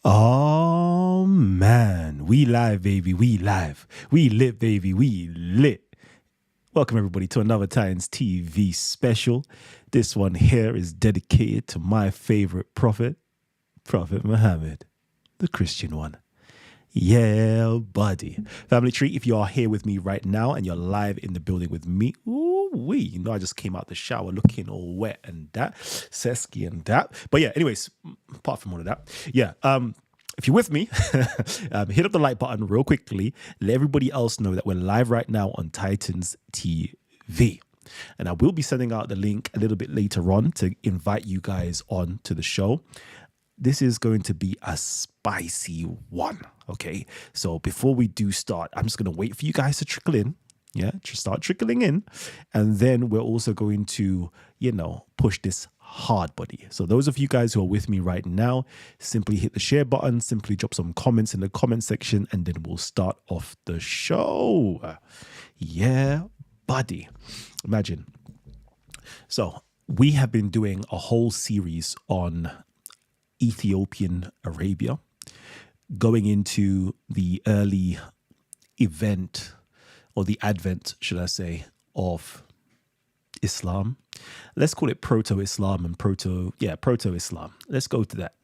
Oh man, we live, baby. We live. We lit, baby. We lit. Welcome everybody to another Titans TV special. This one here is dedicated to my favorite prophet, Prophet Muhammad, the Christian one. Yeah, buddy. Family tree, if you are here with me right now and you're live in the building with me, you know I just came out the shower looking all wet and that, sesky and that. But yeah, anyways, apart from all of that, yeah, if you're with me, hit up the like button real quickly. Let everybody else know that we're live right now on Titans TV. And I will be sending out the link a little bit later on to invite you guys on to the show. This is going to be a spicy one, okay? So before we do start, I'm just going to wait for you guys to trickle in. Yeah, just start trickling in. And then we're also going to, push this hard, buddy. So those of you guys who are with me right now, simply hit the share button, simply drop some comments in the comment section, and then we'll start off the show. Yeah, buddy. Imagine. So we have been doing a whole series on Ethiopian Arabia, going into the early event, or the advent, should I say, of Islam. Let's call it proto-Islam and proto-Islam. Let's go to that.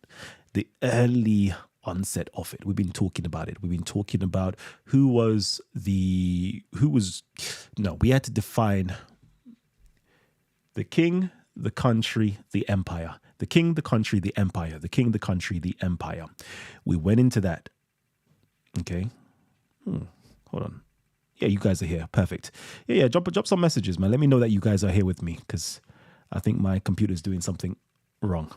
The early onset of it. We've been talking about it. We've been talking about we had to define the king, the country, the empire. The king, the country, the empire. The king, the country, the empire. We went into that. Okay. Hold on. Yeah, you guys are here. Perfect. Yeah. Drop some messages, man. Let me know that you guys are here with me because I think my computer's doing something wrong.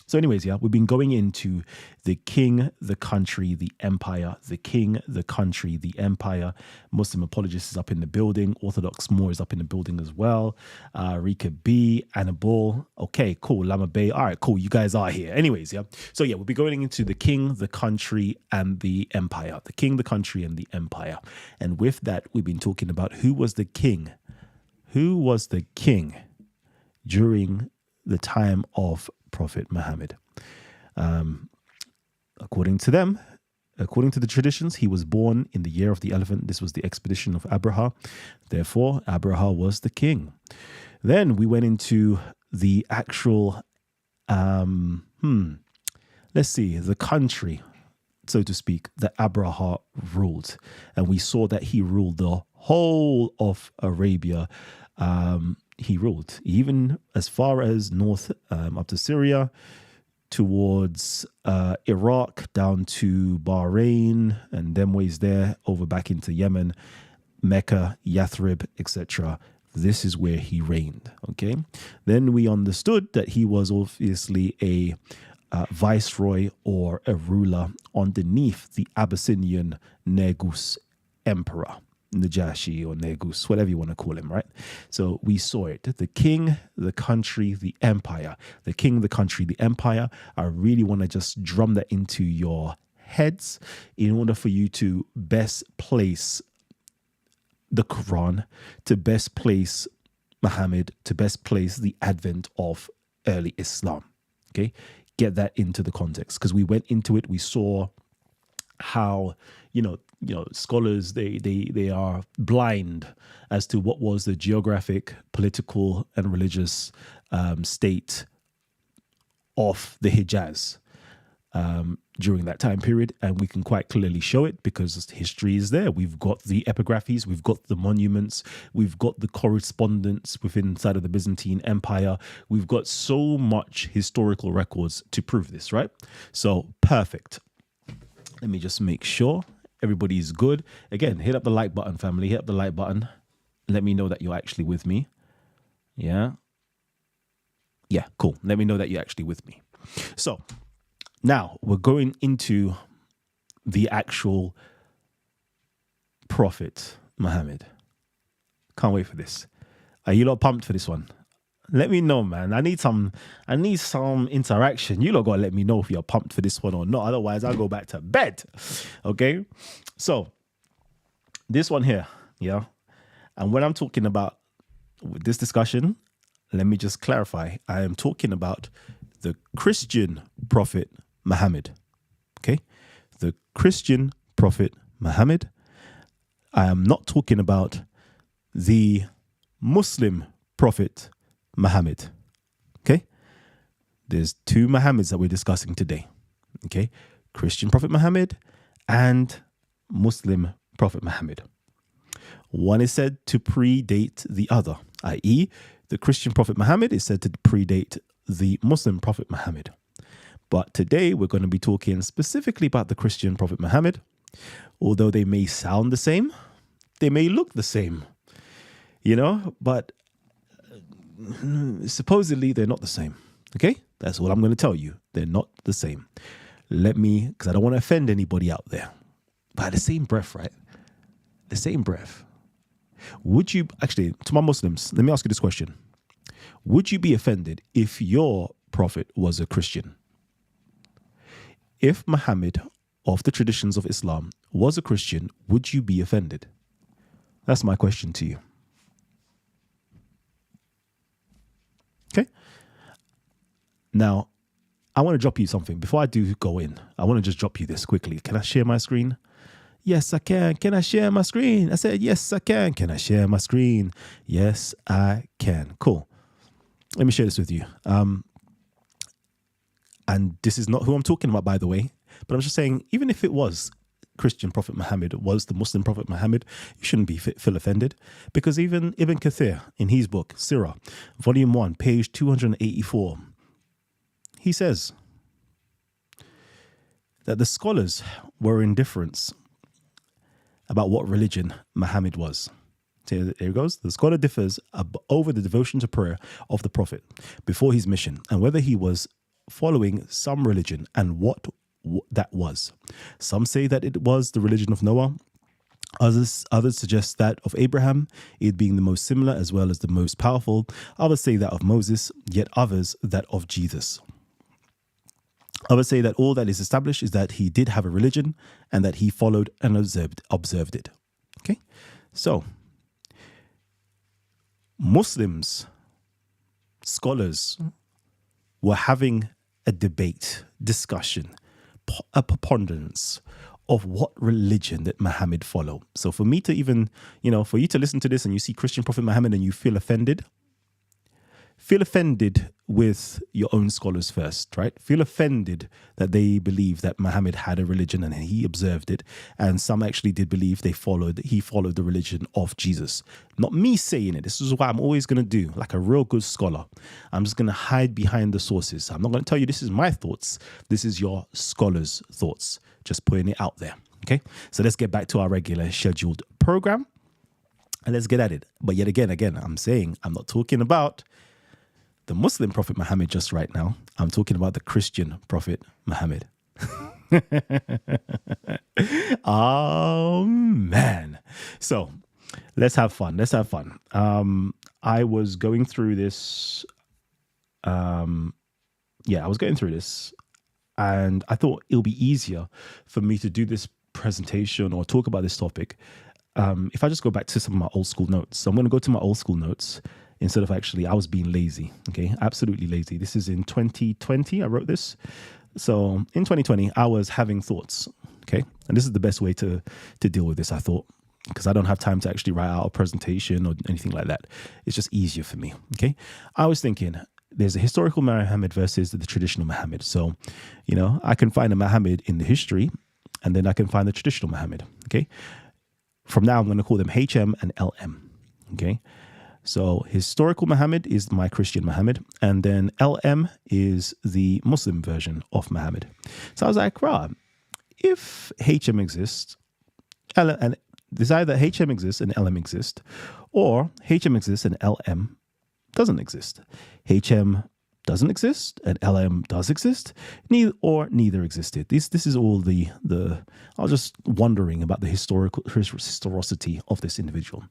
So anyways, we've been going into the king, the country, the empire, the king, the country, the empire. Muslim apologist is up in the building. Orthodox Moor is up in the building as well. Rika B, Annabelle. Okay, cool. Lama Bay. All right, cool. You guys are here. Anyways, So we'll be going into the king, the country, and the empire. The king, the country, and the empire. And with that, we've been talking about who was the king. Who was the king during the time of Prophet Muhammad. According to the traditions, he was born in the year of the elephant. This was the expedition of Abraha. Therefore, Abraha was the king. Then we went into the actual, the country, so to speak, that Abraha ruled. And we saw that he ruled the whole of Arabia. He ruled even as far as north, up to Syria, towards Iraq, down to Bahrain, and them ways there, over back into Yemen, Mecca, Yathrib, etc. This is where he reigned, okay? Then we understood that he was obviously a viceroy or a ruler underneath the Abyssinian Negus emperor. Najashi or Negus, whatever you want to call him, right? So we saw it. The king, the country, the empire. The king, the country, the empire. I really want to just drum that into your heads in order for you to best place the Quran, to best place Muhammad, to best place the advent of early Islam. Okay? Get that into the context because we went into it. We saw how, scholars, they are blind as to what was the geographic, political, and religious state of the Hijaz during that time period. And we can quite clearly show it because history is there. We've got the epigraphies, we've got the monuments, we've got the correspondence inside of the Byzantine Empire. We've got so much historical records to prove this, right? So perfect. Let me just make sure everybody's good. Again, hit up the like button, family. Hit up the like button. Let me know that you're actually with me. Yeah, cool. Let me know that you're actually with me. So now we're going into the actual Prophet Muhammad. Can't wait for this. Are you lot pumped for this one? Let me know, man. I need some interaction. You lot gotta let me know if you're pumped for this one or not. Otherwise, I'll go back to bed. Okay? So, this one here, And when I'm talking about this discussion, let me just clarify. I am talking about the Christian Prophet Muhammad. Okay? the Christian prophet Muhammad. I am not talking about the Muslim prophet Muhammad. Okay? There's two Muhammads that we're discussing today. Okay? Christian prophet Muhammad and Muslim prophet Muhammad. One is said to predate the other, i.e., the Christian prophet Muhammad is said to predate the Muslim prophet Muhammad. But today we're going to be talking specifically about the Christian prophet Muhammad. Although they may sound the same, they may look the same, but supposedly they're not the same. Okay? That's what I'm going to tell you. They're not the same. Because I don't want to offend anybody out there. But the same breath, right? The same breath. Would you, actually, to my Muslims, let me ask you this question. Would you be offended if your prophet was a Christian? If Muhammad, of the traditions of Islam, was a Christian, would you be offended? That's my question to you. Okay? Now, I want to drop you something. Before I do go in, I want to just drop you this quickly. Can I share my screen? Yes, I can. Can I share my screen? I said, yes, I can. Can I share my screen? Yes, I can. Cool. Let me share this with you. And this is not who I'm talking about, by the way. But I'm just saying, even if it was Christian Prophet Muhammad, was the Muslim Prophet Muhammad, you shouldn't feel offended. Because even Ibn Kathir, in his book, Sirat, Volume 1, page 284, he says that the scholars were in difference about what religion Muhammad was. So there it goes. The scholar differs over the devotion to prayer of the Prophet before his mission and whether he was following some religion and what that was. Some say that it was the religion of Noah. Others suggest that of Abraham, it being the most similar as well as the most powerful. Others say that of Moses, yet others that of Jesus. Others say that all that is established is that he did have a religion and that he followed and observed it. Okay? So, Muslims, scholars, were having a debate, discussion, a preponderance of what religion that Muhammad followed. So for me to even, for you to listen to this and you see Christian Prophet Muhammad and you feel offended with your own scholars first, right? Feel offended that they believe that Muhammad had a religion and he observed it. And some actually did believe he followed the religion of Jesus. Not me saying it. This is what I'm always going to do, like a real good scholar. I'm just going to hide behind the sources. I'm not going to tell you this is my thoughts. This is your scholar's thoughts. Just putting it out there. Okay? So let's get back to our regular scheduled program. And let's get at it. But yet again, I'm saying I'm not talking about the Muslim Prophet Muhammad just right now. I'm talking about the Christian Prophet Muhammad. Oh, man. So let's have fun. I was going through this. I was going through this and I thought it'll be easier for me to do this presentation or talk about this topic if I just go back to some of my old school notes. So I'm going to go to my old school notes. Instead of I was being lazy, okay? Absolutely lazy. This is in 2020, I wrote this. So in 2020, I was having thoughts, okay? And this is the best way to deal with this, I thought, because I don't have time to actually write out a presentation or anything like that. It's just easier for me, okay? I was thinking, there's a historical Muhammad versus the traditional Muhammad. So, I can find a Muhammad in the history, and then I can find the traditional Muhammad, okay? From now, I'm going to call them HM and LM, okay? So historical Muhammad is my Christian Muhammad, and then LM is the Muslim version of Muhammad. So I was like, right, if HM exists, and there's either HM exists and LM exists, or HM exists and LM doesn't exist. HM doesn't exist and LM does exist, neither existed. This is all the I was just wondering about the historicity of this individual.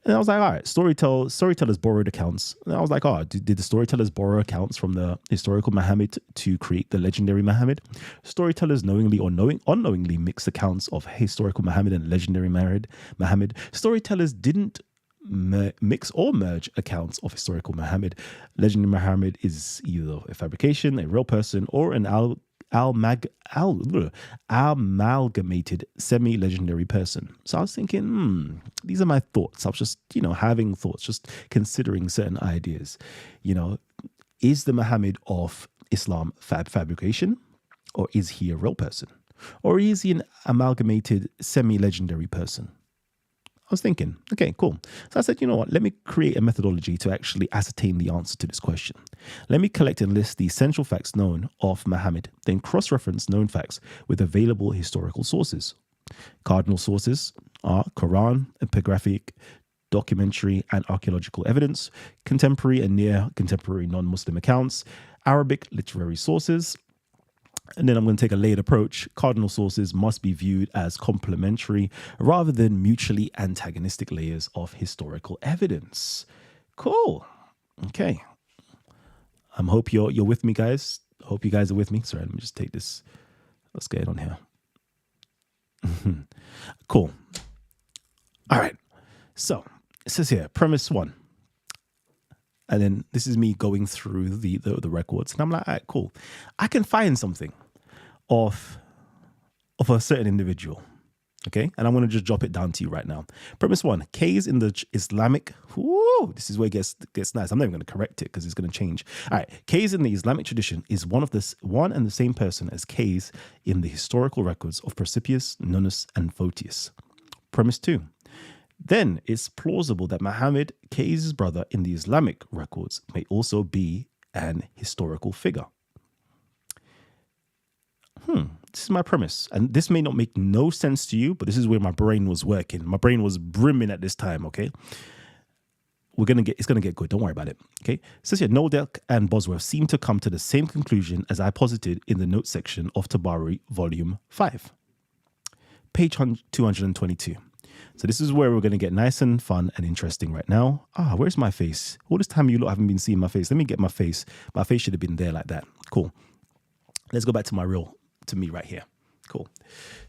And I was like, all right, storytellers borrowed accounts. And I was like, did the storytellers borrow accounts from the historical Muhammad to create the legendary Muhammad? Storytellers knowingly or unknowingly mix accounts of historical Muhammad and legendary Muhammad. Storytellers didn't mix or merge accounts of historical Muhammad. Legendary Muhammad is either a fabrication, a real person, or an amalgamated semi-legendary person. So I was thinking, these are my thoughts. I was just, having thoughts, just considering certain ideas. Is the Muhammad of Islam fabrication, or is he a real person? Or is he an amalgamated semi-legendary person? I was thinking, okay, cool. So I said, you know what? Let me create a methodology to actually ascertain the answer to this question. Let me collect and list the essential facts known of Muhammad, then cross-reference known facts with available historical sources. Cardinal sources are Quran, epigraphic, documentary and archaeological evidence, contemporary and near-contemporary non-Muslim accounts, Arabic literary sources. And then I'm going to take a layered approach. Cardinal sources must be viewed as complementary rather than mutually antagonistic layers of historical evidence. Cool. Okay. I hope you're with me, guys. Hope you guys are with me. Sorry, let me just take this. Let's get on here. Cool. All right. So it says here, premise 1. And then this is me going through the records. And I'm like, all right, cool. I can find something of a certain individual. Okay. And I'm going to just drop it down to you right now. Premise 1, K's in the Islamic. Whoo, this is where it gets nice. I'm not even going to correct it because it's going to change. All right. K's in the Islamic tradition is one and the same person as K's in the historical records of Procipius, Nonnos, and Photius. Premise 2. Then it's plausible that Muhammad, K's brother in the Islamic records, may also be an historical figure. This is my premise. And this may not make no sense to you, but this is where my brain was working. My brain was brimming at this time, okay? It's gonna get good. Don't worry about it. Okay. It says here, Noldeck and Bosworth seem to come to the same conclusion as I posited in the notes section of Tabari Volume 5. Page 222. So this is where we're going to get nice and fun and interesting right now. Where's my face? All this time you lot haven't been seeing my face. Let me get my face. My face should have been there like that. Cool. Let's go back to me right here. Cool.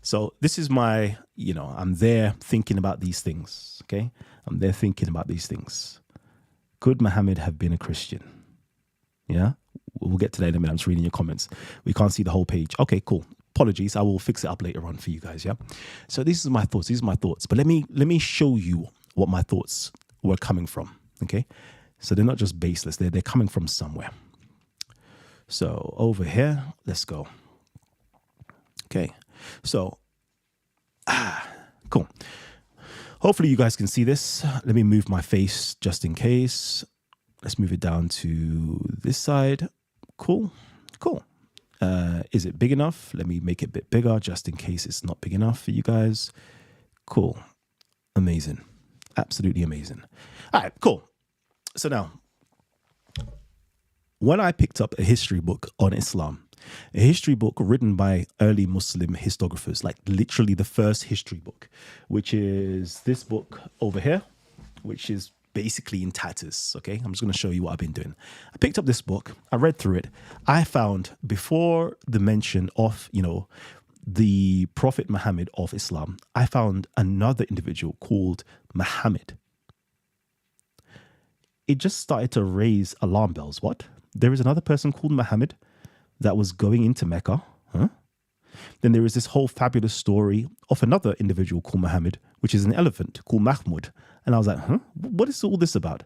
So this is my, I'm there thinking about these things. Okay. I'm there thinking about these things. Could Muhammad have been a Christian? Yeah. We'll get to that in a minute. I'm just reading your comments. We can't see the whole page. Okay, cool. Apologies. I will fix it up later on for you guys. Yeah. So these are my thoughts. But let me show you what my thoughts were coming from. Okay. So they're not just baseless. They're coming from somewhere. So over here, let's go. Okay. So, cool. Hopefully you guys can see this. Let me move my face just in case. Let's move it down to this side. Cool. Is it big enough? Let me make it a bit bigger just in case it's not big enough for you guys. Cool. Amazing. Absolutely amazing. All right, cool. So now, when I picked up a history book on Islam, a history book written by early Muslim historiographers, like literally the first history book, which is this book over here, which is basically in tatters. Okay, I'm just going to show you what I've been doing. I picked up this book. I read through it. I found before the mention of, the Prophet Muhammad of Islam, I found another individual called Muhammad. It just started to raise alarm bells. What? There is another person called Muhammad that was going into Mecca. Huh? Then there is this whole fabulous story of another individual called Muhammad, which is an elephant called Mahmud. And I was like, what is all this about?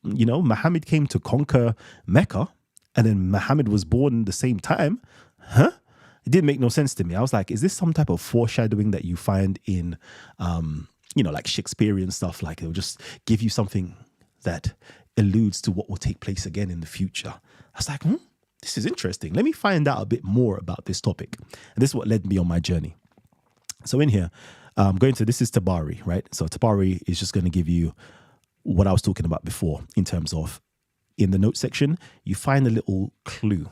Muhammad came to conquer Mecca and then Muhammad was born at the same time. It didn't make no sense to me. I was like, is this some type of foreshadowing that you find in, like Shakespearean stuff? Like it'll just give you something that alludes to what will take place again in the future. I was like, this is interesting. Let me find out a bit more about this topic. And this is what led me on my journey. So in here, this is Tabari, right? So Tabari is just going to give you what I was talking about before in terms of in the notes section, you find a little clue.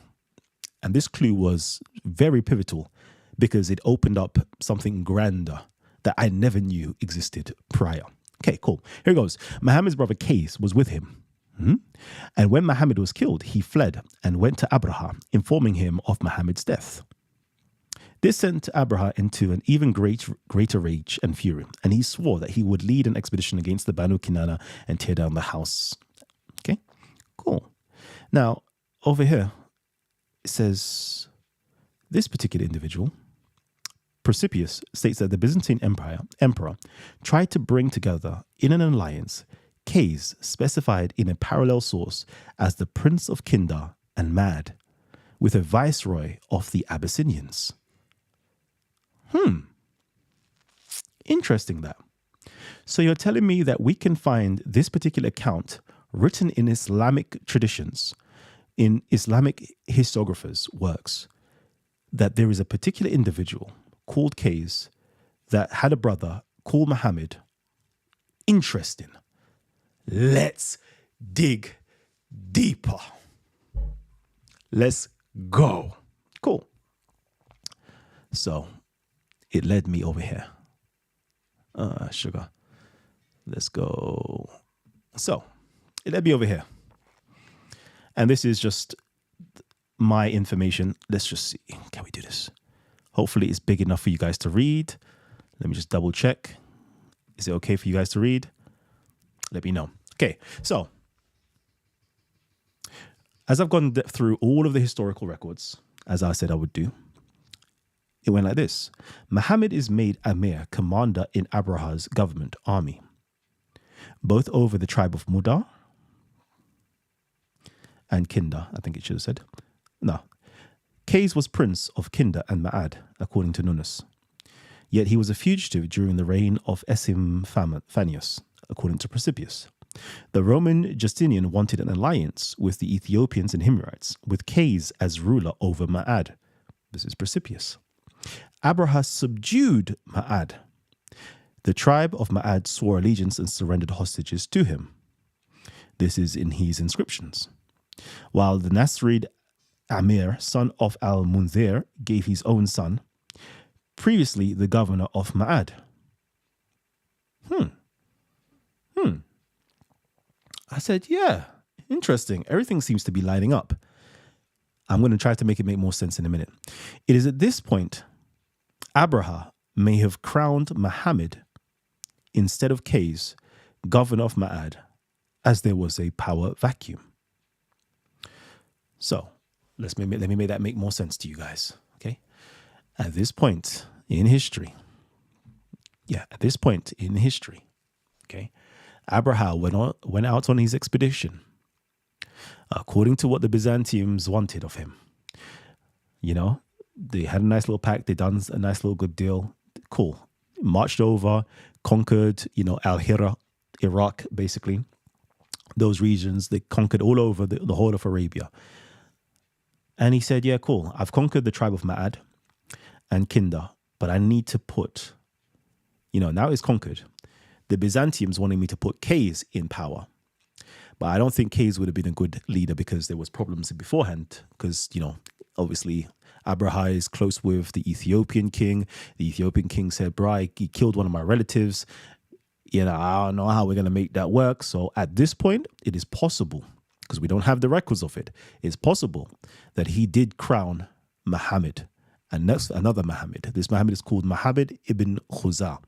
And this clue was very pivotal because it opened up something grander that I never knew existed prior. Okay, cool. Here it goes. Muhammad's brother Qais was with him. And when Muhammad was killed, he fled and went to Abraha, informing him of Muhammad's death. This sent Abraha into an even greater rage and fury, and he swore that he would lead an expedition against the Banu Kinana and tear down the house. Okay, cool. Now, over here, it says, This particular individual, Procipius, states that the Byzantine emperor tried to bring together in an alliance Kays specified in a parallel source as the Prince of Kinder and Mad with a viceroy of the Abyssinians. Interesting that. So you're telling me that we can find this particular account written in Islamic traditions, in Islamic historiographers' works, that there is a particular individual called Kays that had a brother called Muhammad. Interesting. Let's dig deeper. Let's go. Cool. So it led me over here. Sugar. Let's go. So it led me over here. And this is just my information. Let's just see. Can we do this? Hopefully it's big enough for you guys to read. Let me just double check. Is it okay for you guys to read? Let me know. Okay, so as I've gone through all of the historical records, as I said I would do, it went like this. Muhammad is made Amir, commander in Abraha's government army, both over the tribe of Mudar and Kinder, I think it should have said. No. Kays was prince of Kinder and Ma'ad, according to Nonnos. Yet he was a fugitive during the reign of Phanius, according to Procipius. The Roman Justinian wanted an alliance with the Ethiopians and Himyarites, with Kays as ruler over Ma'ad. This is Procipius. Abraha subdued Ma'ad. The tribe of Ma'ad swore allegiance and surrendered hostages to him. This is in his inscriptions. While the Nasrid Amir, son of al-Munzir, gave his own son, previously the governor of Ma'ad. I said, yeah, interesting. Everything seems to be lining up. I'm going to try to make it make more sense in a minute. It is at this point, Abraha may have crowned Muhammad instead of Kays, governor of Ma'ad, as there was a power vacuum. So let me make that make more sense to you guys. Okay. At this point in history, okay, Abraha went out on his expedition according to what the Byzantiums wanted of him. You know, they had a nice little pact. They done a nice little good deal. Cool. Marched over, conquered, Al-Hira, Iraq, basically. Those regions, they conquered all over the whole of Arabia. And he said, yeah, cool. I've conquered the tribe of Ma'ad and Kinder, but I need to put, now it's conquered. The Byzantiums wanted me to put Kays in power. But I don't think Kays would have been a good leader because there was problems beforehand. Because, obviously Abraha is close with the Ethiopian king. The Ethiopian king said, bro, he killed one of my relatives. I don't know how we're going to make that work. So at this point, it is possible, because we don't have the records of it, it's possible that he did crown Muhammad. And next, another Muhammad. This Muhammad is called Muhammad ibn Khuzah,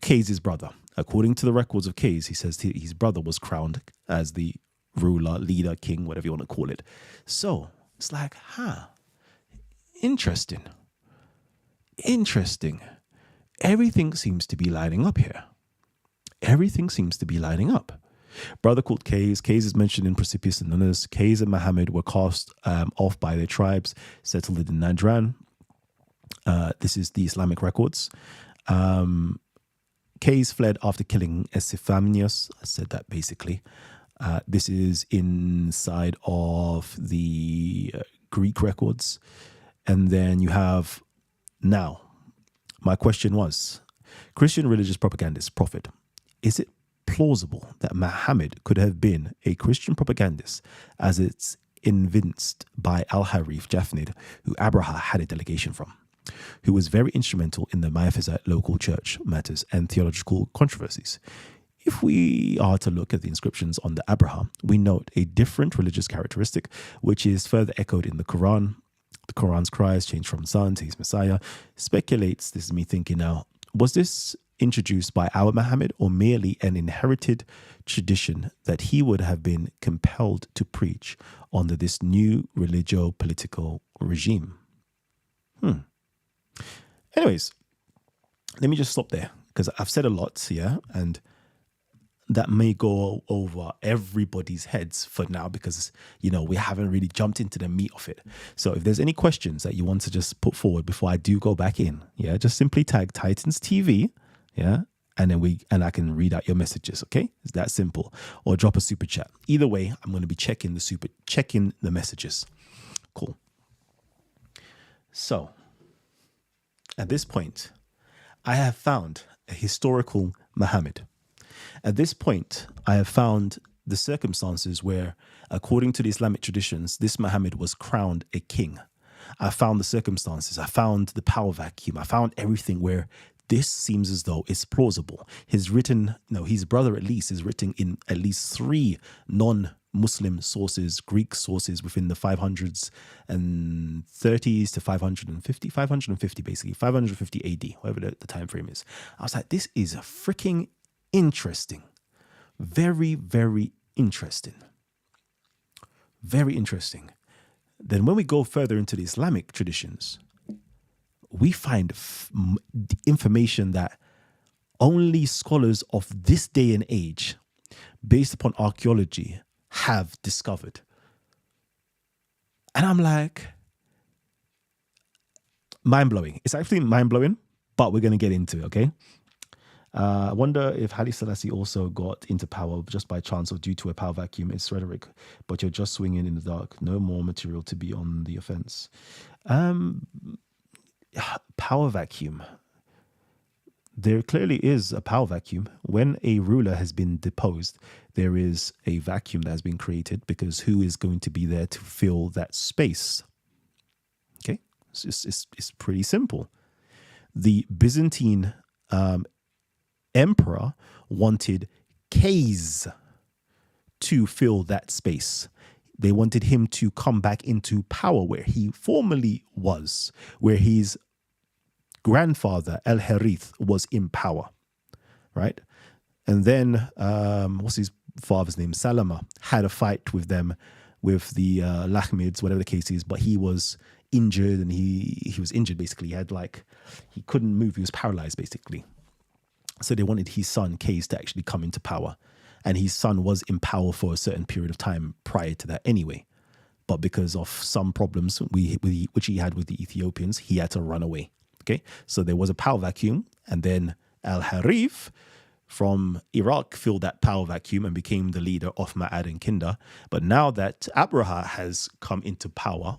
Kays' brother. According to the records of Kays, he says his brother was crowned as the ruler, leader, king, whatever you want to call it. So it's like, interesting. Everything seems to be lining up here. Brother called Kays. Kays is mentioned in Procipius and Nonnos. Kays and Muhammad were cast off by their tribes, settled in Najran. This is the Islamic records. Kays fled after killing Esiphanius. I said that basically. This is inside of the Greek records. And then you have, now, my question was, Christian religious propagandist, prophet, is it plausible that Muhammad could have been a Christian propagandist as it's evinced by Al-Harith Jafnid, who Abraha had a delegation from, who was very instrumental in the Miaphysite local church matters and theological controversies? If we are to look at the inscriptions on the Abraha, we note a different religious characteristic, which is further echoed in the Quran. The Quran's cries change from son to his Messiah. Speculates, this is me thinking now, was this introduced by our Muhammad or merely an inherited tradition that he would have been compelled to preach under this new religio-political regime? Anyways, let me just stop there because I've said a lot here, and that may go over everybody's heads for now because, we haven't really jumped into the meat of it. So if there's any questions that you want to just put forward before I do go back in, just simply tag Titans TV, and then I can read out your messages, okay? It's that simple. Or drop a super chat. Either way, I'm going to be checking the messages. Cool. So, at this point, I have found a historical Muhammad. At this point, I have found the circumstances where, according to the Islamic traditions, this Muhammad was crowned a king. I found the circumstances. I found the power vacuum. I found everything where this seems as though it's plausible. His brother at least is written in at least 3 non-Muslim sources, Greek sources within the 530s to 550 basically, 550 AD, whatever the time frame is. I was like, this is freaking interesting. Very, very interesting. Very interesting. Then when we go further into the Islamic traditions, we find information that only scholars of this day and age, based upon archaeology, have discovered. And I'm like, mind-blowing. It's actually mind-blowing, but we're going to get into it, okay? I wonder if Haile Selassie also got into power just by chance or due to a power vacuum. It's rhetoric, but you're just swinging in the dark. No more material to be on the offense. Power vacuum. There clearly is a power vacuum. When a ruler has been deposed, there is a vacuum that has been created because who is going to be there to fill that space? Okay, it's pretty simple. The Byzantine emperor wanted Qays to fill that space. They wanted him to come back into power where he formerly was, where his grandfather, El-Harith, was in power, right? And then, what's his father's name? Salama had a fight with them, with the Lahmids, whatever the case is, but he was injured, and he was injured, basically. He couldn't move. He was paralyzed, basically. So they wanted his son, Qays, to actually come into power. And his son was in power for a certain period of time prior to that anyway. But because of some problems which he had with the Ethiopians, he had to run away. Okay, so there was a power vacuum, and then Al-Harith from Iraq filled that power vacuum and became the leader of Ma'ad and Kinder. But now that Abraha has came into power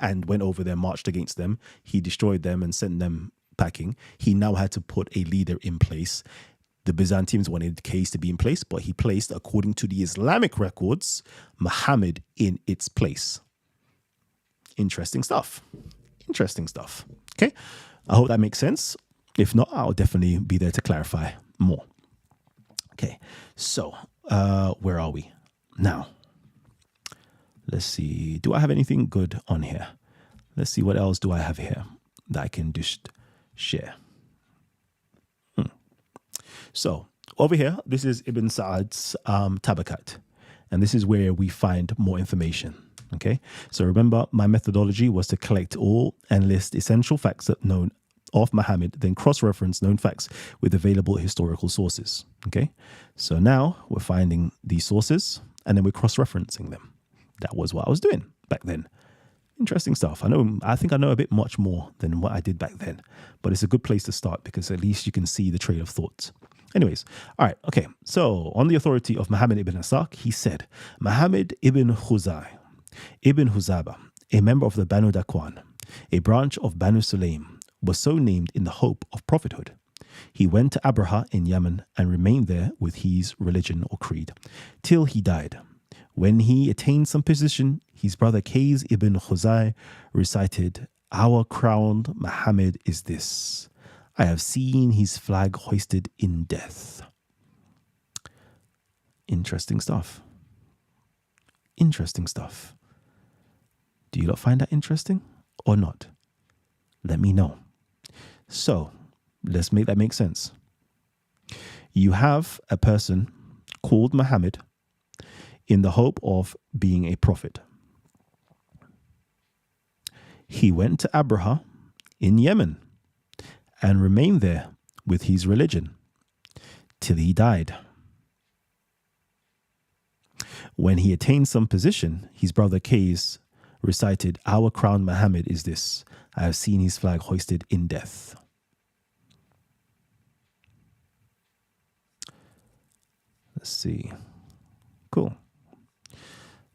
and went over there, marched against them, he destroyed them and sent them packing. He now had to put a leader in place. The Byzantines wanted Qays to be in place, but he placed, according to the Islamic records, Muhammad in its place. Interesting stuff. Okay, I hope that makes sense. If not, I'll definitely be there to clarify more. Okay, so where are we now? Let's see. Do I have anything good on here? Let's see, what else do I have here that I can just share? So over here, this is Ibn Sa'ad's Tabaqaat, and this is where we find more information. Okay, so remember, my methodology was to collect all and list essential facts that known of Muhammad, then cross-reference known facts with available historical sources. Okay, so now we're finding these sources and then we're cross-referencing them. That was what I was doing back then. Interesting stuff. I think I know a bit much more than what I did back then, but it's a good place to start because at least you can see the trail of thoughts. Anyways, all right, okay. So on the authority of Muhammad ibn Ishaq, he said, Muhammad ibn Huzaba, a member of the Banu Dakwan, a branch of Banu Sulaym, was so named in the hope of prophethood. He went to Abraha in Yemen and remained there with his religion or creed till he died. When he attained some position, his brother Qays ibn Khuzai recited, "Our crowned Muhammad is this. I have seen his flag hoisted in death." Interesting stuff. Interesting stuff. Do you not find that interesting or not? Let me know. So let's make that make sense. You have a person called Muhammad in the hope of being a prophet. he went to Abraha in Yemen and remained there with his religion till he died. When he attained some position, his brother Qais recited, "Our crown Muhammad is this. I have seen his flag hoisted in death." Let's see. Cool.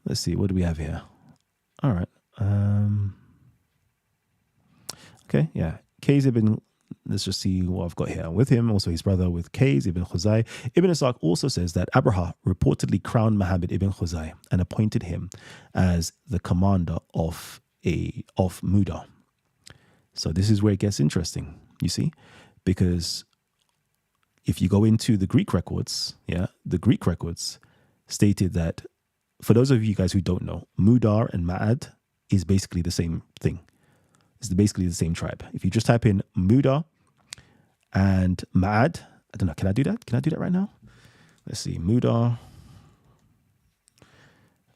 Let's see. What do we have here? All right. Okay. Yeah. Qais ibn. Let's just see what I've got here. With him, also his brother, with Qais ibn Khuzai. Ibn Ishaq also says that Abraha reportedly crowned Muhammad ibn Khuzai and appointed him as the commander of Muda. So this is where it gets interesting, you see, because if you go into the Greek records, the Greek records stated that, for those of you guys who don't know, Mudar and Ma'ad is basically the same thing. It's basically the same tribe. If you just type in Mudar and Ma'ad, I don't know, can I do that? Can I do that right now? Let's see, Mudar,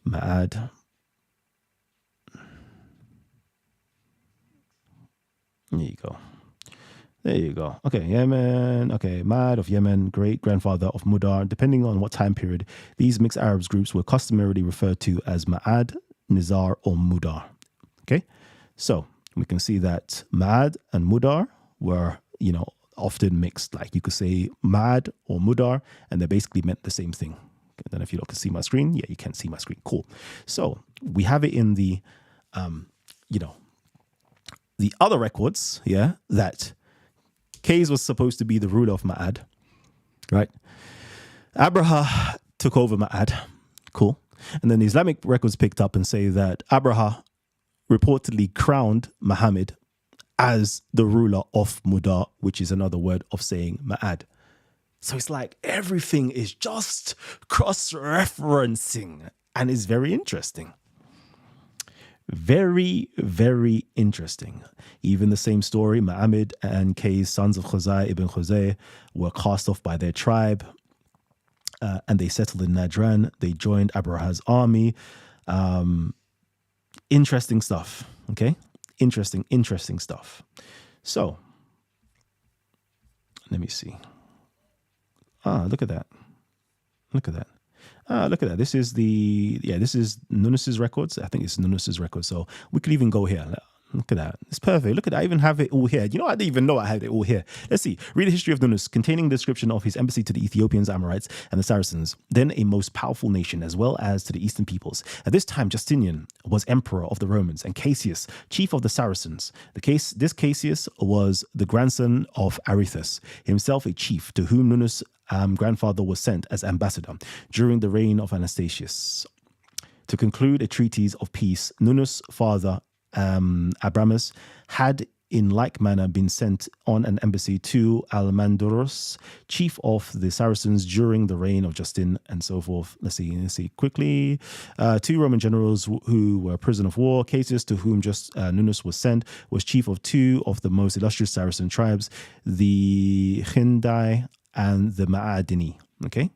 Ma'ad. There you go. There you go. Okay, Yemen. Okay, Ma'ad of Yemen, great grandfather of Mudar. Depending on what time period, these mixed Arabs groups were customarily referred to as Ma'ad, Nizar, or Mudar. Okay, so we can see that Ma'ad and Mudar were, often mixed. Like you could say Ma'ad or Mudar, and they basically meant the same thing. I don't know if you can see my screen. Yeah, you can see my screen. Cool. So we have it in the, the other records, that Qais was supposed to be the ruler of Ma'ad, right? Abraha took over Ma'ad. Cool. And then the Islamic records picked up and say that Abraha reportedly crowned Muhammad as the ruler of Mudar, which is another word of saying Ma'ad. So it's like everything is just cross-referencing, and it's very interesting. Very, very interesting. Even the same story, Muhammad and Qais, sons of Khuzai ibn Khuzai, were cast off by their tribe, and they settled in Najran. They joined Abraha's army. Interesting stuff, okay? Interesting stuff. So, let me see. Look at that. Look at that. This is this is Nonnos' records. I think it's Nonnos' records. So we could even go here. Look at that. It's perfect. Look at that. I even have it all here. I didn't even know I had it all here. Let's see. Read the history of Nonnos, containing the description of his embassy to the Ethiopians, Amorites, and the Saracens, then a most powerful nation, as well as to the eastern peoples. At this time, Justinian was emperor of the Romans, and Cassius, chief of the Saracens. This Cassius was the grandson of Aristus, himself a chief, to whom Nonnos' grandfather was sent as ambassador during the reign of Anastasius. To conclude a treaties of peace, Nonnos' father, Abramus, had in like manner been sent on an embassy to Almanduros, chief of the Saracens during the reign of Justin, and so forth. Let's see quickly. Two Roman generals who were prisoner of war. Cassius, to whom Nonnos was sent, was chief of two of the most illustrious Saracen tribes, the Hindai and the Ma'adini. Okay,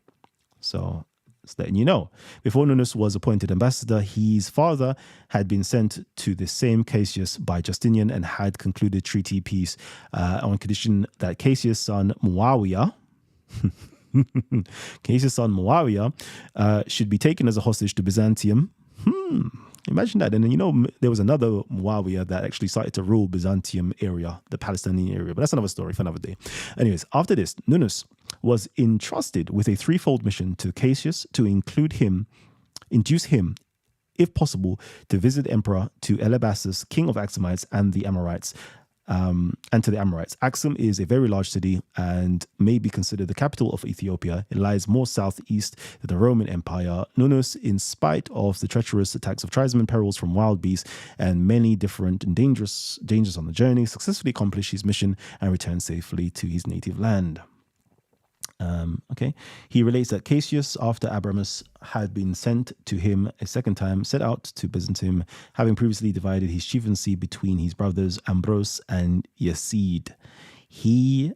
so it's letting you know. Before Nonnos was appointed ambassador, his father had been sent to the same Cassius by Justinian and had concluded treaty peace on condition that Cassius' son Muawiyah should be taken as a hostage to Byzantium. Imagine that. And then, there was another Muawiyah that actually started to rule Byzantium area, the Palestinian area. But that's another story for another day. Anyways, after this, Nonnos was entrusted with a threefold mission to Cassius to induce him, if possible, to visit the emperor, to Elebassus, king of Axumites, and the Amorites, and to the Amorites. Axum is a very large city and may be considered the capital of Ethiopia. It lies more southeast than the Roman Empire. Nonnos, in spite of the treacherous attacks of tribesmen, perils from wild beasts, and many different and dangers on the journey, successfully accomplished his mission and returned safely to his native land. He relates that Cassius, after Abramus had been sent to him a second time, set out to Byzantium, having previously divided his chieftaincy between his brothers Ambrose and Yazid. He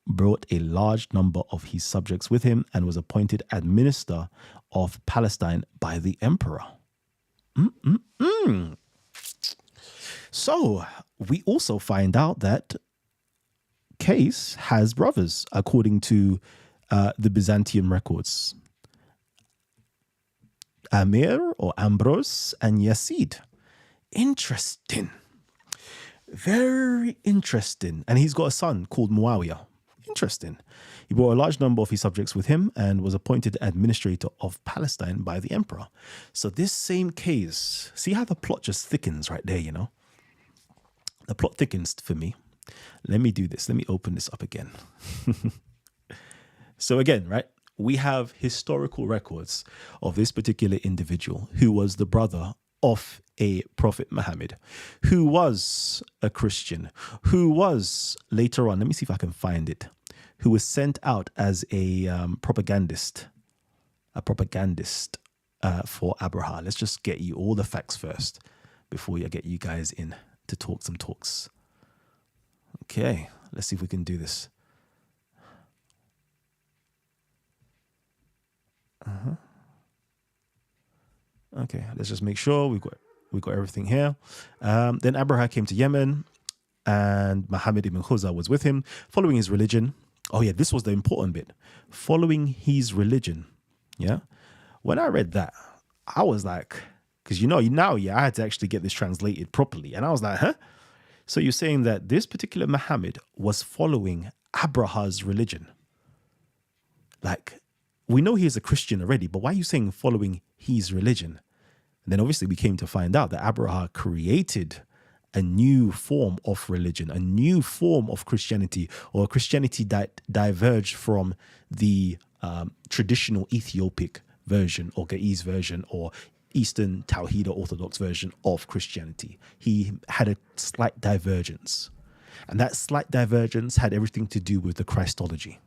brought a large number of his subjects with him and was appointed administrator of Palestine by the emperor. So we also find out that Case has brothers, according to the Byzantium records. Amir or Ambrose and Yazid. Interesting. Very interesting. And he's got a son called Muawiyah. Interesting. He brought a large number of his subjects with him and was appointed administrator of Palestine by the emperor. So this same case, see how the plot just thickens right there, you know? The plot thickens for me. Let me do this. Let me open this up again. So again, right? We have historical records of this particular individual who was the brother of a Prophet Muhammad, who was a Christian, who was later on, let me see if I can find it, who was sent out as a propagandist for Abraha. Let's just get you all the facts first before I get you guys in to talk some talks. Okay, let's see if we can do this. Okay, let's just make sure we got everything here. Then Abraha came to Yemen, and Muhammad ibn Khuzah was with him, following his religion. Oh yeah, this was the important bit. Following his religion. Yeah. When I read that, I was like, because I had to actually get this translated properly. And I was like, huh? So you're saying that this particular Muhammad was following Abraha's religion? Like, we know he is a Christian already, but why are you saying following his religion? And then obviously we came to find out that Abraha created a new form of religion, a new form of Christianity, or Christianity that diverged from the traditional Ethiopic version or Ge'ez version or Eastern Tawhid or Orthodox version of Christianity. He had a slight divergence. And that slight divergence had everything to do with the Christology.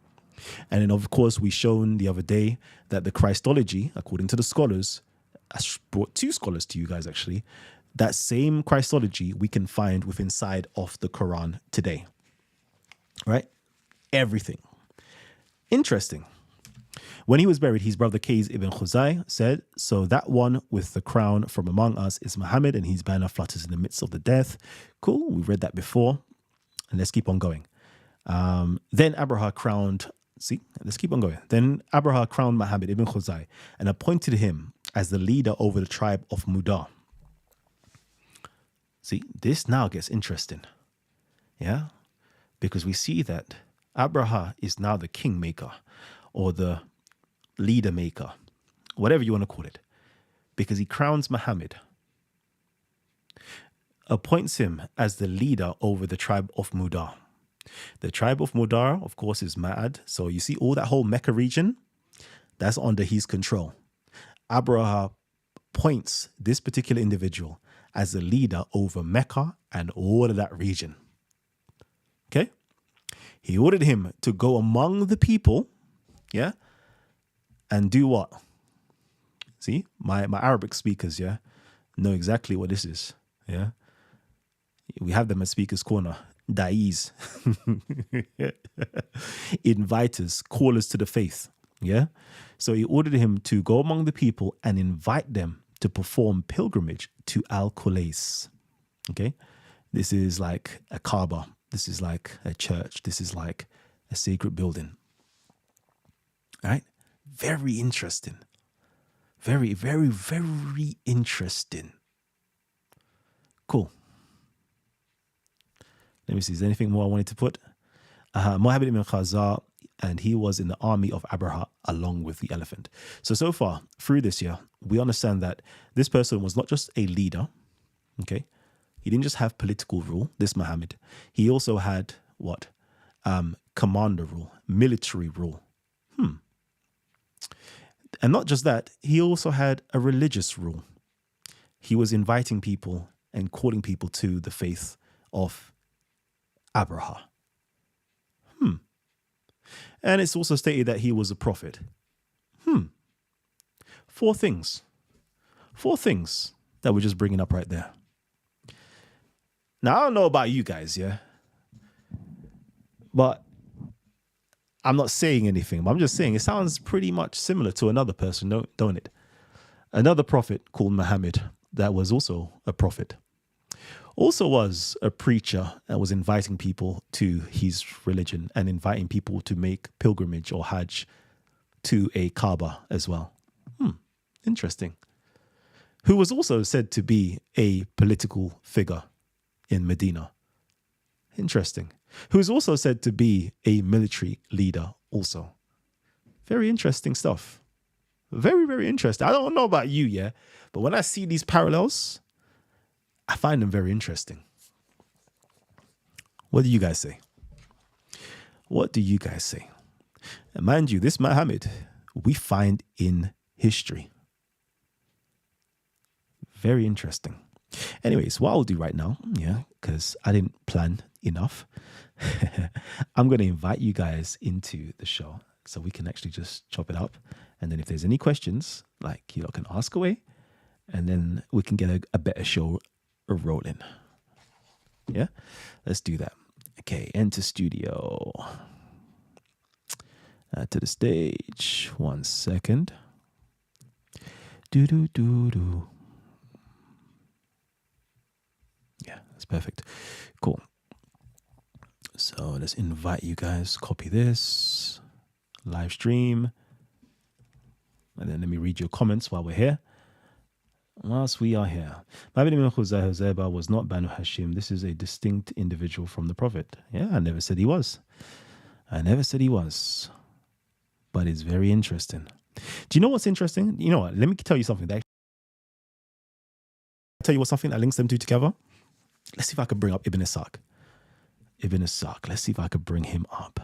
And then, of course, we shown the other day that the Christology, according to the scholars, I brought two scholars to you guys actually, that same Christology we can find within inside of the Quran today. Right? Everything. Interesting. When he was buried, his brother Qais ibn Khuzai said, "So that one with the crown from among us is Muhammad, and his banner flutters in the midst of the death." Cool. We've read that before. And let's keep on going. Then Abraha crowned... See, let's keep on going. Then Abraha crowned Muhammad ibn Khuzai and appointed him as the leader over the tribe of Mudar. See, this now gets interesting. Yeah? Because we see that Abraha is now the kingmaker or the leader maker, whatever you want to call it, because he crowns Muhammad, appoints him as the leader over the tribe of Mudar. The tribe of Mudar, of course, is Ma'ad. So you see all that whole Mecca region, that's under his control. Abraha appoints this particular individual as the leader over Mecca and all of that region. Okay? He ordered him to go among the people, yeah, and do what? See, my Arabic speakers, yeah, know exactly what this is, yeah. We have them at Speaker's Corner. Da'is, inviters, callers to the faith. Yeah. So he ordered him to go among the people and invite them to perform pilgrimage to Al Qulais. Okay. This is like a Kaaba. This is like a church. This is like a sacred building. All right. Very interesting. Very, very, very interesting. Cool. Let me see, is there anything more I wanted to put? Muhammad ibn Khazar, and he was in the army of Abraha along with the elephant. So far, through this year, we understand that this person was not just a leader, okay? He didn't just have political rule, this Muhammad. He also had what? Commander rule, military rule. And not just that, he also had a religious rule. He was inviting people and calling people to the faith of Abraha. And it's also stated that he was a prophet. Four things that we're just bringing up right there. Now, I don't know about you guys, yeah? But I'm not saying anything, but I'm just saying it sounds pretty much similar to another person, don't it? Another prophet called Muhammad that was also a prophet. Also was a preacher that was inviting people to his religion and inviting people to make pilgrimage or Hajj to a Kaaba as well. Interesting. Who was also said to be a political figure in Medina. Interesting. Who is also said to be a military leader also. Very interesting stuff. Very, very interesting. I don't know about you, yeah, but when I see these parallels, I find them very interesting. What do you guys say? What do you guys say? And mind you, this Muhammad, we find in history. Very interesting. Anyways, what I'll do right now, yeah, because I didn't plan enough, I'm going to invite you guys into the show so we can actually just chop it up. And then if there's any questions, like, you know, can ask away, and then we can get a better show rolling. Yeah, let's do that. Okay, enter studio. To the stage. 1 second. Do. Yeah, that's perfect. Cool. So let's invite you guys. Copy this. Live stream. And then let me read your comments while we're here. Whilst we are here. Huzaiba was not Banu Hashim. This is a distinct individual from the Prophet. Yeah, I never said he was. But it's very interesting. Do you know what's interesting? You know what? Let me tell you something. Something that links them two together. Let's see if I could bring up Ibn Ishaq. Let's see if I could bring him up.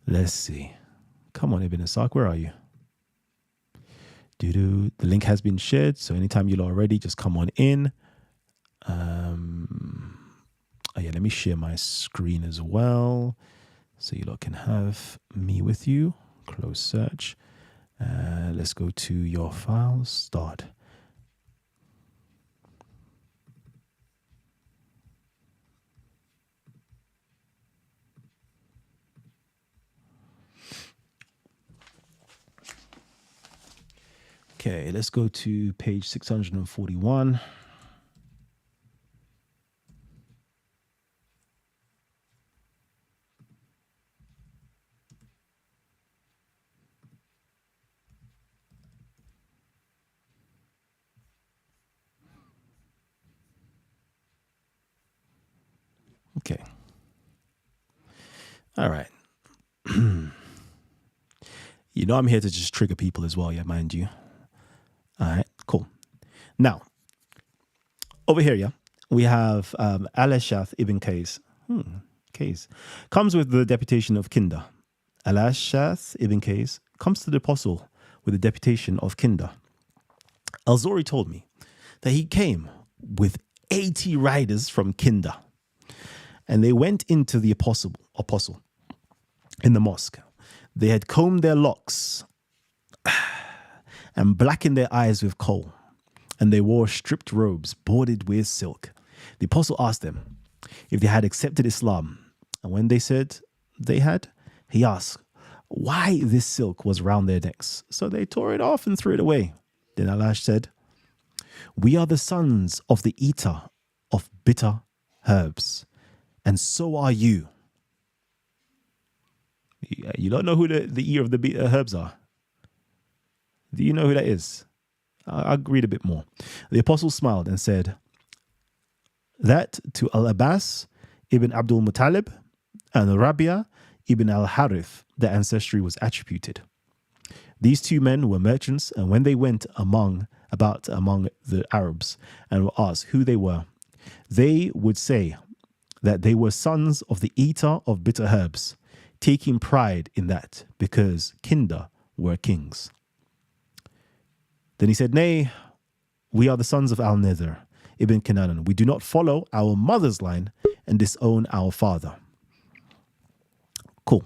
Let's see. Come on, Ibn Ishaq, where are you? The link has been shared, so anytime you're already, just come on in. Let me share my screen as well, so you lot can have me with you. Close search. Let's go to your files. Start. Okay, let's go to page 641. Okay. All right. You know I'm here to just trigger people as well, yeah, mind you. All right, cool. Now, over here, yeah, we have Al-Ash'ath ibn Qais. Qais. Comes with the deputation of Kinder. Al-Ash'ath ibn Qais comes to the apostle with the deputation of Kinder. Al-Zuri told me that he came with 80 riders from Kinder. And they went into the apostle in the mosque. They had combed their locks and blackened their eyes with coal. And they wore stripped robes bordered with silk. The apostle asked them if they had accepted Islam. And when they said they had, he asked why this silk was round their necks. So they tore it off and threw it away. Then Allah said, "We are the sons of the eater of bitter herbs. And so are you." You don't know who the ear of the bitter herbs are? Do you know who that is? I'll read a bit more. The apostle smiled and said that to Al-Abbas ibn Abdul Muttalib and Rabia ibn al-Harith, the ancestry was attributed. These two men were merchants, and when they went among the Arabs and were asked who they were, they would say that they were sons of the eater of bitter herbs, taking pride in that because Kinder were kings. Then he said, "Nay, we are the sons of Al-Nidhr ibn Canaan. We do not follow our mother's line and disown our father." Cool.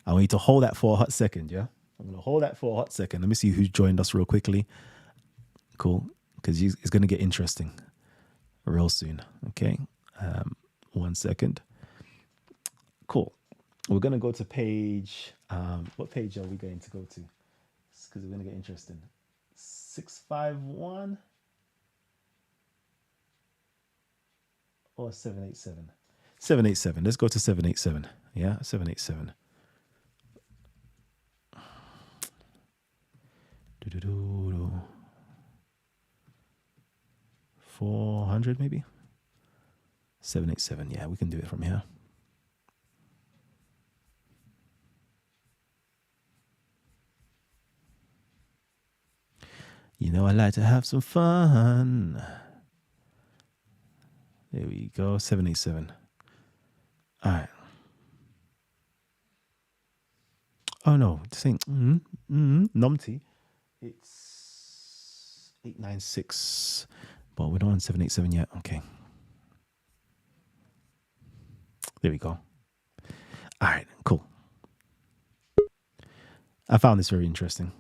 I want you to hold that for a hot second, yeah? I'm going to hold that for a hot second. Let me see who's joined us real quickly. Cool. Because it's going to get interesting real soon. Okay. 1 second. Cool. We're going to go to page, what page are we going to go to? Because we're going to get interesting. 651 or 787? 787. Let's go to 787. Yeah, 787. 400 maybe? 787. Yeah, we can do it from here. You know I like to have some fun. There we go, 787. All right. Oh no, this ain't Numty. It's 896. But we're not on 787 yet. Okay. There we go. All right, cool. I found this very interesting.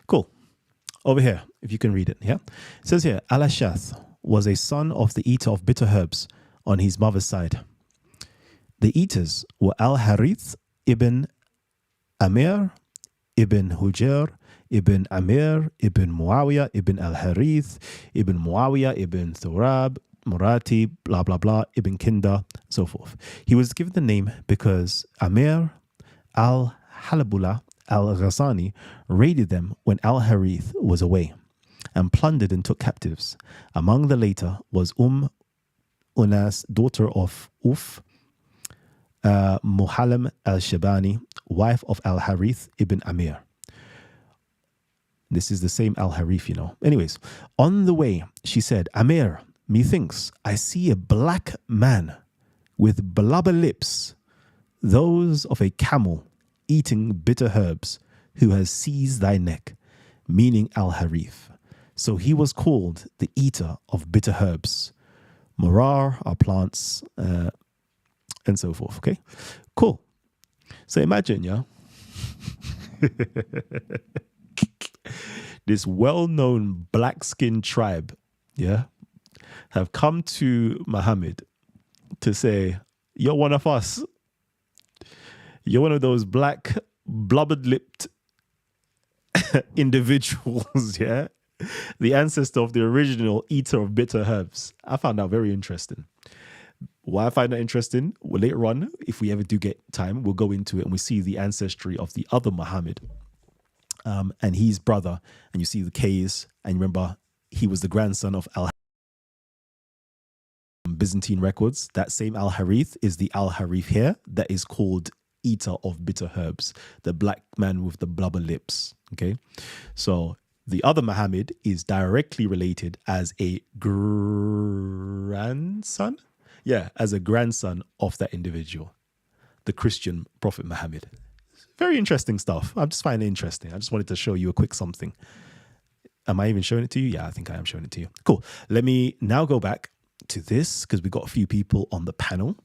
Cool. Over here, if you can read it, yeah? It says here, Al-Ashath was a son of the eater of bitter herbs on his mother's side. The eaters were Al-Harith ibn Amir, ibn Hujr, ibn Amir, ibn Muawiyah, ibn Al-Harith, ibn Muawiyah, ibn Thurab, Murati, blah, blah, blah, ibn Kinda, so forth. He was given the name because Amir al-Halabullah al-Ghazani raided them when Al-Harith was away and plundered and took captives. Among the later was Unas, daughter of Muhallam al-Shabani, wife of Al-Harith ibn Amir. This is the same Al-Harith, you know. Anyways, on the way, she said, Amir, methinks I see a black man with blubber lips, those of a camel, eating bitter herbs, who has seized thy neck, meaning Al-Harith. So he was called the eater of bitter herbs. Murar are plants, and so forth. Okay, cool. So imagine, yeah, this well-known black-skinned tribe, yeah, have come to Muhammad to say, you're one of us. You're one of those black, blubbered-lipped individuals, yeah? The ancestor of the original eater of bitter herbs. I found that very interesting. Why I find that interesting, well, later on, if we ever do get time, we'll go into it and we see the ancestry of the other Muhammad and his brother. And you see the K's, and remember, he was the grandson of Byzantine records. That same Al-Harith is the Al-Harith here that is called eater of bitter herbs, the black man with the blubber lips. Okay, so the other Muhammad is directly related as a grandson. Yeah, as a grandson of that individual, the Christian Prophet Muhammad. Very interesting stuff. I just find it interesting. I just wanted to show you a quick something. Am I even showing it to you? Yeah, I think I am showing it to you. Cool. Let me now go back to this because we've got a few people on the panel.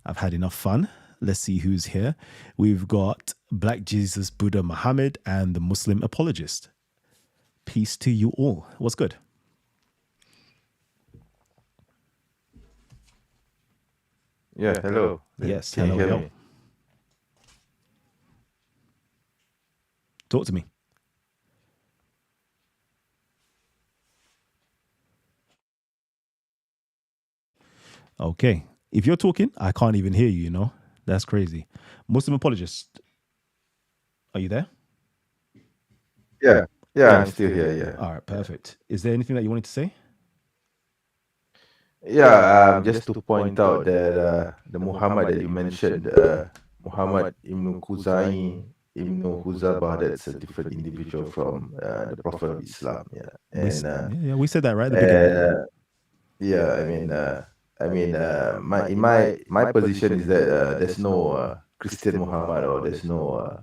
I've had enough fun. Let's see who's here. We've got Black Jesus, Buddha, Muhammad, and the Muslim apologist. Peace to you all. What's good? Yeah, hello. Yes, Can you hello. hear Hello. me? Talk to me. Okay. If you're talking, I can't even hear you, you know? That's crazy. Muslim apologist, are you there? Yeah, I'm still here. Yeah, All right, perfect. Is there anything that you wanted to say? yeah. Just to point out that the Muhammad that you mentioned, Muhammad Ibn Khuzai, Ibn Huzabah, that's a different individual from the Prophet of Islam. Yeah, and We said that right at the beginning. yeah, my position is that there's no Christian Muhammad or there's no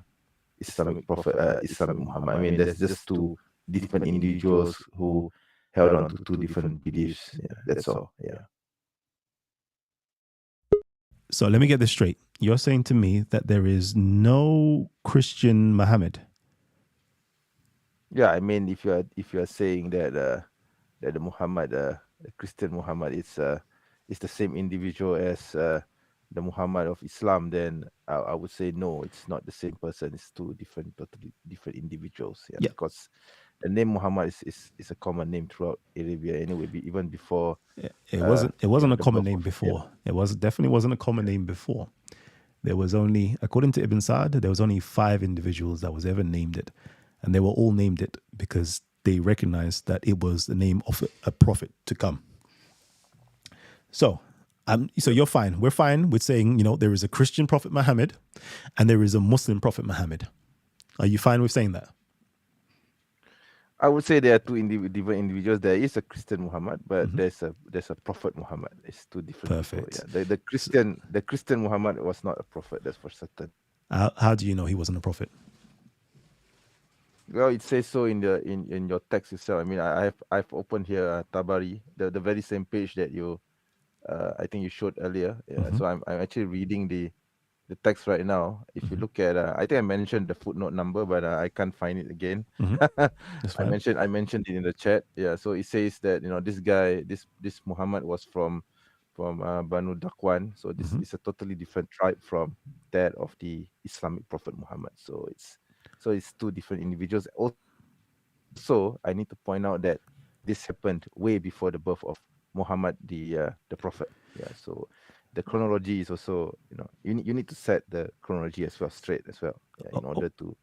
Islamic Prophet, Islamic Muhammad. I mean, there's just two different individuals who held on to two different beliefs. Yeah, that's all. Yeah. So let me get this straight. You're saying to me that there is no Christian Muhammad? Yeah, I mean, if you are saying that that the Muhammad, the Christian Muhammad, is the same individual as the Muhammad of Islam, then I would say no, it's not the same person. It's two different, totally different individuals. Yeah, Yeah, because the name Muhammad is a common name throughout Arabia anyway, even before it wasn't a the common birth name of yeah. before. Definitely wasn't a common name before. There was only, according to Ibn Sa'ad, there was only 5 individuals that was ever named it, and they were all named it because they recognized that it was the name of a prophet to come. So, so you're fine. We're fine with saying, there is a Christian prophet Muhammad and there is a Muslim prophet Muhammad. Are you fine with saying that? I would say there are two different individuals. There is a Christian Muhammad, but there's a prophet Muhammad. It's two different Perfect. people. Yeah, the Christian Muhammad was not a prophet. That's for certain. How do you know he wasn't a prophet? Well, it says so in your text itself. I mean, I've opened here Tabari, the very same page that you, I think you showed earlier. Yeah, so I'm actually reading the text right now. If you look at, I think I mentioned the footnote number, but I can't find it again. That's fine. I mentioned it in the chat. Yeah, so it says that this guy, this Muhammad was from Banu Dakwan. So this is a totally different tribe from that of the Islamic Prophet Muhammad. So it's two different individuals. Also, I need to point out that this happened way before the birth of Muhammad, the Prophet. Yeah, so the chronology is also, you need to set the chronology as well straight as well, yeah, in order to.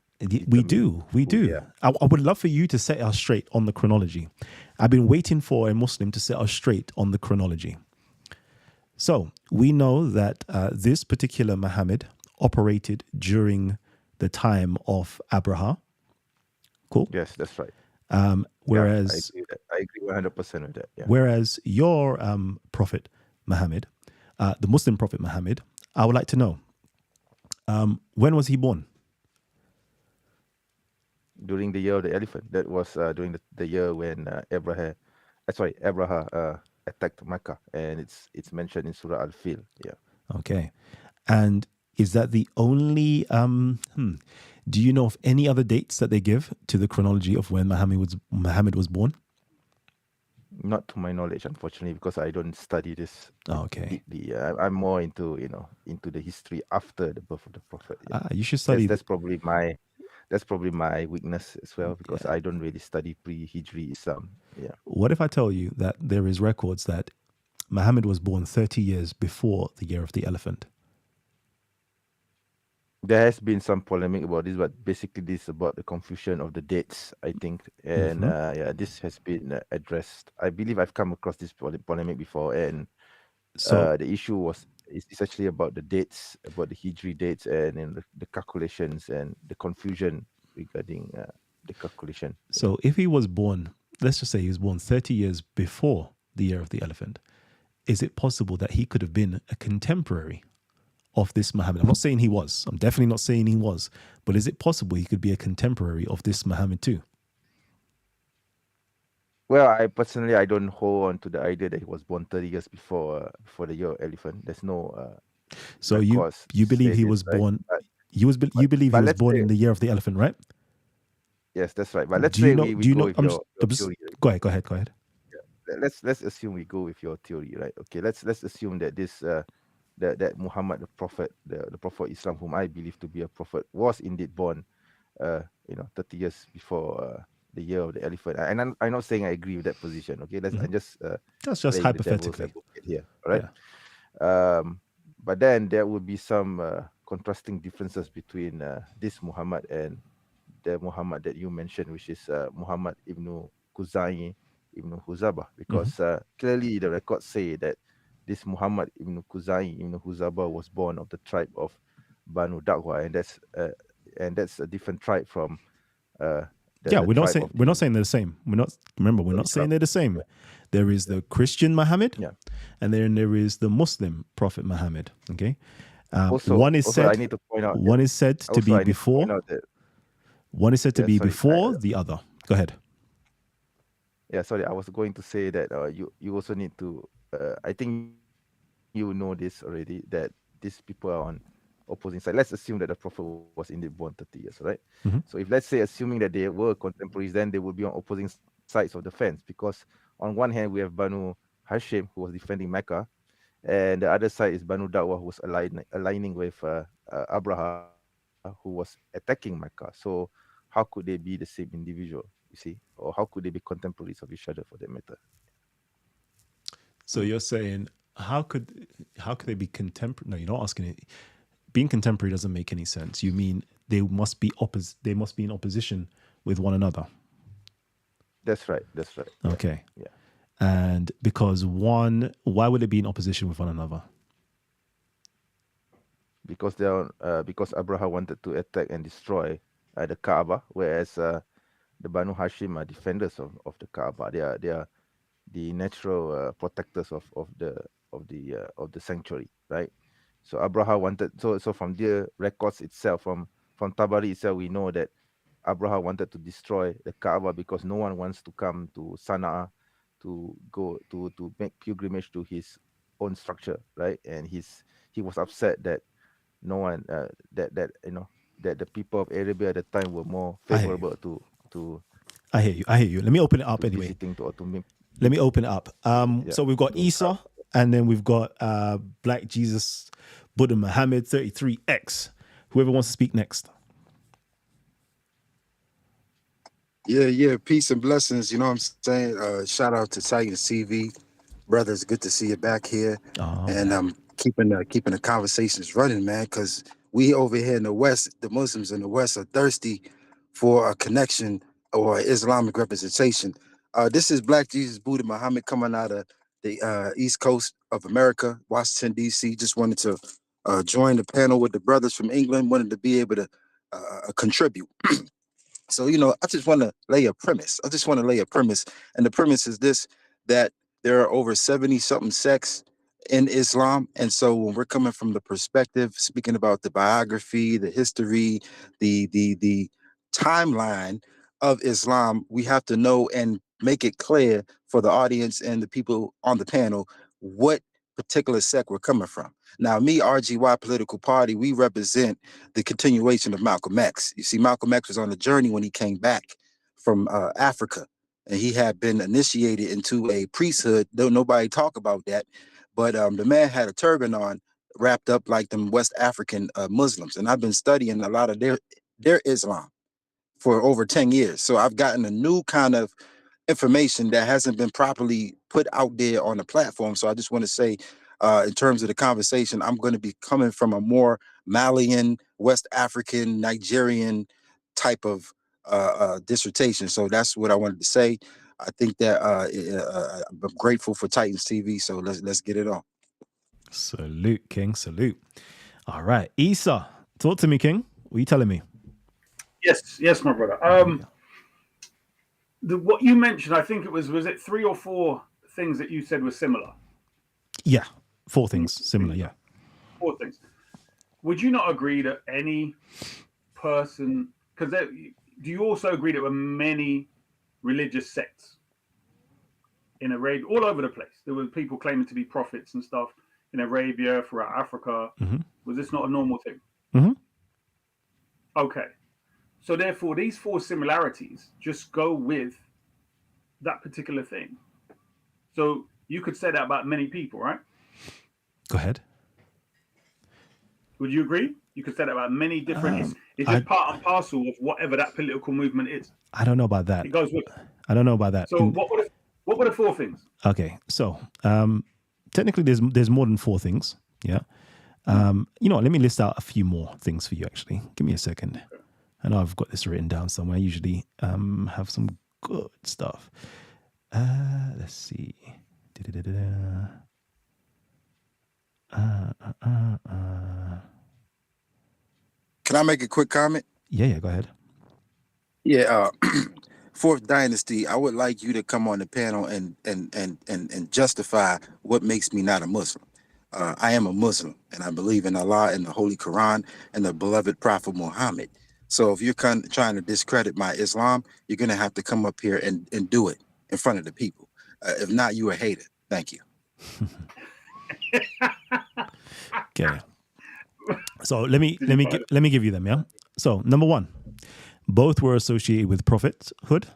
We do. Yeah. I would love for you to set us straight on the chronology. I've been waiting for a Muslim to set us straight on the chronology. So we know that this particular Muhammad operated during the time of Abraha. Cool. Yes, that's right. Whereas I agree 100% with that. Yeah. Whereas your prophet Muhammad, the Muslim prophet Muhammad, I would like to know, when was he born? During the year of the elephant. That was during the year when Abraha attacked Mecca, and it's mentioned in Surah Al-Fil. Yeah. Okay. And is that the only do you know of any other dates that they give to the chronology of when Muhammad was born? Not to my knowledge, unfortunately, because I don't study this deeply. I'm more into the history after the birth of the Prophet. Yeah. You should study. That's probably my weakness as well, because I don't really study pre-Hijri Islam. Yeah. What if I tell you that there is records that Muhammad was born 30 years before the year of the elephant? There has been some polemic about this, but basically this is about the confusion of the dates, I think. And this has been addressed. I believe I've come across this polemic before, and so the issue is actually about the dates, about the Hijri dates, and the calculations and the confusion regarding the calculation. So if he was born, let's just say he was born 30 years before the year of the elephant, is it possible that he could have been a contemporary of this Muhammad? I'm not saying he was. I'm definitely not saying he was. But is it possible he could be a contemporary of this Muhammad too? Well, I don't hold on to the idea that he was born 30 years before the year of elephant. There's no. So you believe he was born? You believe he was born in the year of the elephant, right? Yes, that's right. But let's say we go with your theory. Go ahead. Yeah. Let's assume we go with your theory, right? Okay. Let's assume that this that Muhammad, the prophet, the prophet of Islam, whom I believe to be a prophet, was indeed born, 30 years before the year of the elephant. And I'm not saying I agree with that position. Okay, that's just hypothetically here, all right? Yeah. But then there would be some contrasting differences between this Muhammad and the Muhammad that you mentioned, which is Muhammad ibn Khuzai ibn Huzabah, because clearly the records say that this Muhammad ibn Khuzai ibn Huzabah was born of the tribe of Banu Dakwa, and that's a different tribe from. We're not saying they're the same. We're not saying they're the same. Yeah. There is the Christian Muhammad, and then there is the Muslim Prophet Muhammad. Okay, one is said to be before. One is said to be before the other. Go ahead. Yeah, sorry, I was going to say that you also need to. I think you know this already, that these people are on opposing side. Let's assume that the Prophet was indeed born 30 years, right? So if let's say assuming that they were contemporaries, then they would be on opposing sides of the fence, because on one hand we have Banu Hashim, who was defending Mecca, and the other side is Banu Dawah, who was aligning with Abraha, who was attacking Mecca. So how could they be the same individual, you see, or how could they be contemporaries of each other for that matter? So you're saying how could they be contemporary? No, you're not asking it. Being contemporary doesn't make any sense. You mean they must be in opposition with one another. That's right. Yeah. Okay. Yeah. And because why would they be in opposition with one another? Because because Abraha wanted to attack and destroy the Kaaba, whereas the Banu Hashim are defenders of the Kaaba. They are the natural protectors of the sanctuary, right? So Abraha wanted so from the records itself, from Tabari itself, we know that Abraha wanted to destroy the Kaaba because no one wants to come to Sana'a to go to make pilgrimage to his own structure, right? And he was upset that no one that the people of Arabia at the time were more favorable to I hear you. Let me open it up anyway. Visiting to Let me open it up. So we've got Isa, and then we've got Black Jesus, Buddha Muhammad 33X. Whoever wants to speak next. Yeah. Peace and blessings. You know what I'm saying? Shout out to Titans TV. Brothers, good to see you back here. And keeping the conversations running, man, because we over here in the West, the Muslims in the West are thirsty for a connection or Islamic representation. This is Black Jesus Buddha Muhammad coming out of the East Coast of America, Washington, D.C. Just wanted to join the panel with the brothers from England, wanted to be able to contribute. So, I just want to lay a premise. And the premise is this, that there are over 70-something sects in Islam. And so when we're coming from the perspective, speaking about the biography, the history, the timeline of Islam, we have to know and make it clear for the audience and the people on the panel what particular sect we're coming from. Now, me, RGY Political Party, we represent the continuation of Malcolm X. You see, Malcolm X was on a journey when he came back from Africa, and he had been initiated into a priesthood. Though nobody talk about that, but the man had a turban on, wrapped up like them West African Muslims. And I've been studying a lot of their Islam for over 10 years. So I've gotten a new kind of information that hasn't been properly put out there on the platform. So I just want to say, in terms of the conversation, I'm going to be coming from a more Malian, West African, Nigerian type of dissertation. So that's what I wanted to say. I think that I'm grateful for Titans TV. So let's get it on. Salute, King. Salute. All right, Isa, talk to me, King. What are you telling me? Yes, my brother. What you mentioned, I think it was it 3 or 4 things that you said were similar? Yeah, 4 things similar. Yeah, 4 things. Would you not agree that any person, because do you also agree there were many religious sects in Arabia, all over the place? There were people claiming to be prophets and stuff in Arabia, throughout Africa. Mm-hmm. Was this not a normal thing? Mm-hmm. Okay. So therefore, these 4 similarities just go with that particular thing. So you could say that about many people, right? Go ahead. Would you agree? You could say that about many different... It's just part and parcel of whatever that political movement is. I don't know about that. It goes with it. I don't know about that. So what were the 4 things? Okay, so technically there's more than 4 things, yeah? You know what, let me list out a few more things for you, actually. Give me a second. Okay. I know I've got this written down somewhere. I usually have some good stuff. Let's see. Can I make a quick comment? Yeah, go ahead. Yeah, 4th Dynasty, I would like you to come on the panel and justify what makes me not a Muslim. I am a Muslim, and I believe in Allah and the Holy Quran and the beloved Prophet Muhammad. So if you're trying to discredit my Islam, you're going to have to come up here and do it in front of the people. If not, you're a hater. Thank you. Okay. So let me give you them, yeah? So number 1, both were associated with prophethood.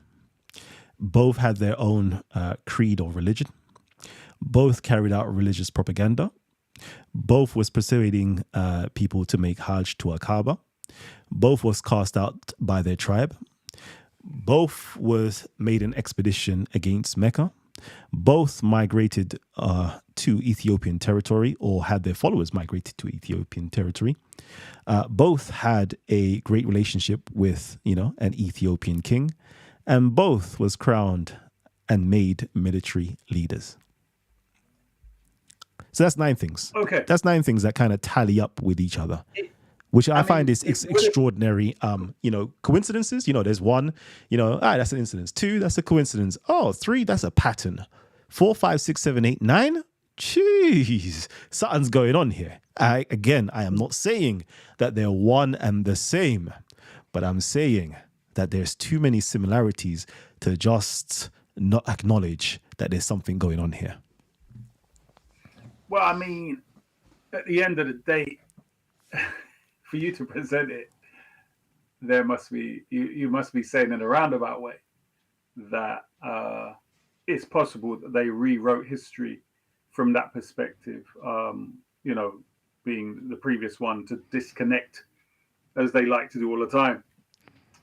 Both had their own creed or religion. Both carried out religious propaganda. Both was persuading people to make Hajj to a Kaaba. Both was cast out by their tribe. Both was made an expedition against Mecca. Both migrated to Ethiopian territory, or had their followers migrated to Ethiopian territory. Both had a great relationship with, an Ethiopian king, and both was crowned and made military leaders. So that's 9 things. Okay. That's 9 things that kind of tally up with each other, which I find is extraordinary, coincidences. There's 1, that's an incidence. 2, that's a coincidence. 3, that's a pattern. 4, 5, 6, 7, 8, 9. Jeez, something's going on here. I am not saying that they're one and the same, but I'm saying that there's too many similarities to just not acknowledge that there's something going on here. Well, I mean, at the end of the day, for you to present it, there must be you must be saying in a roundabout way that it's possible that they rewrote history from that perspective. Being the previous one, to disconnect, as they like to do all the time,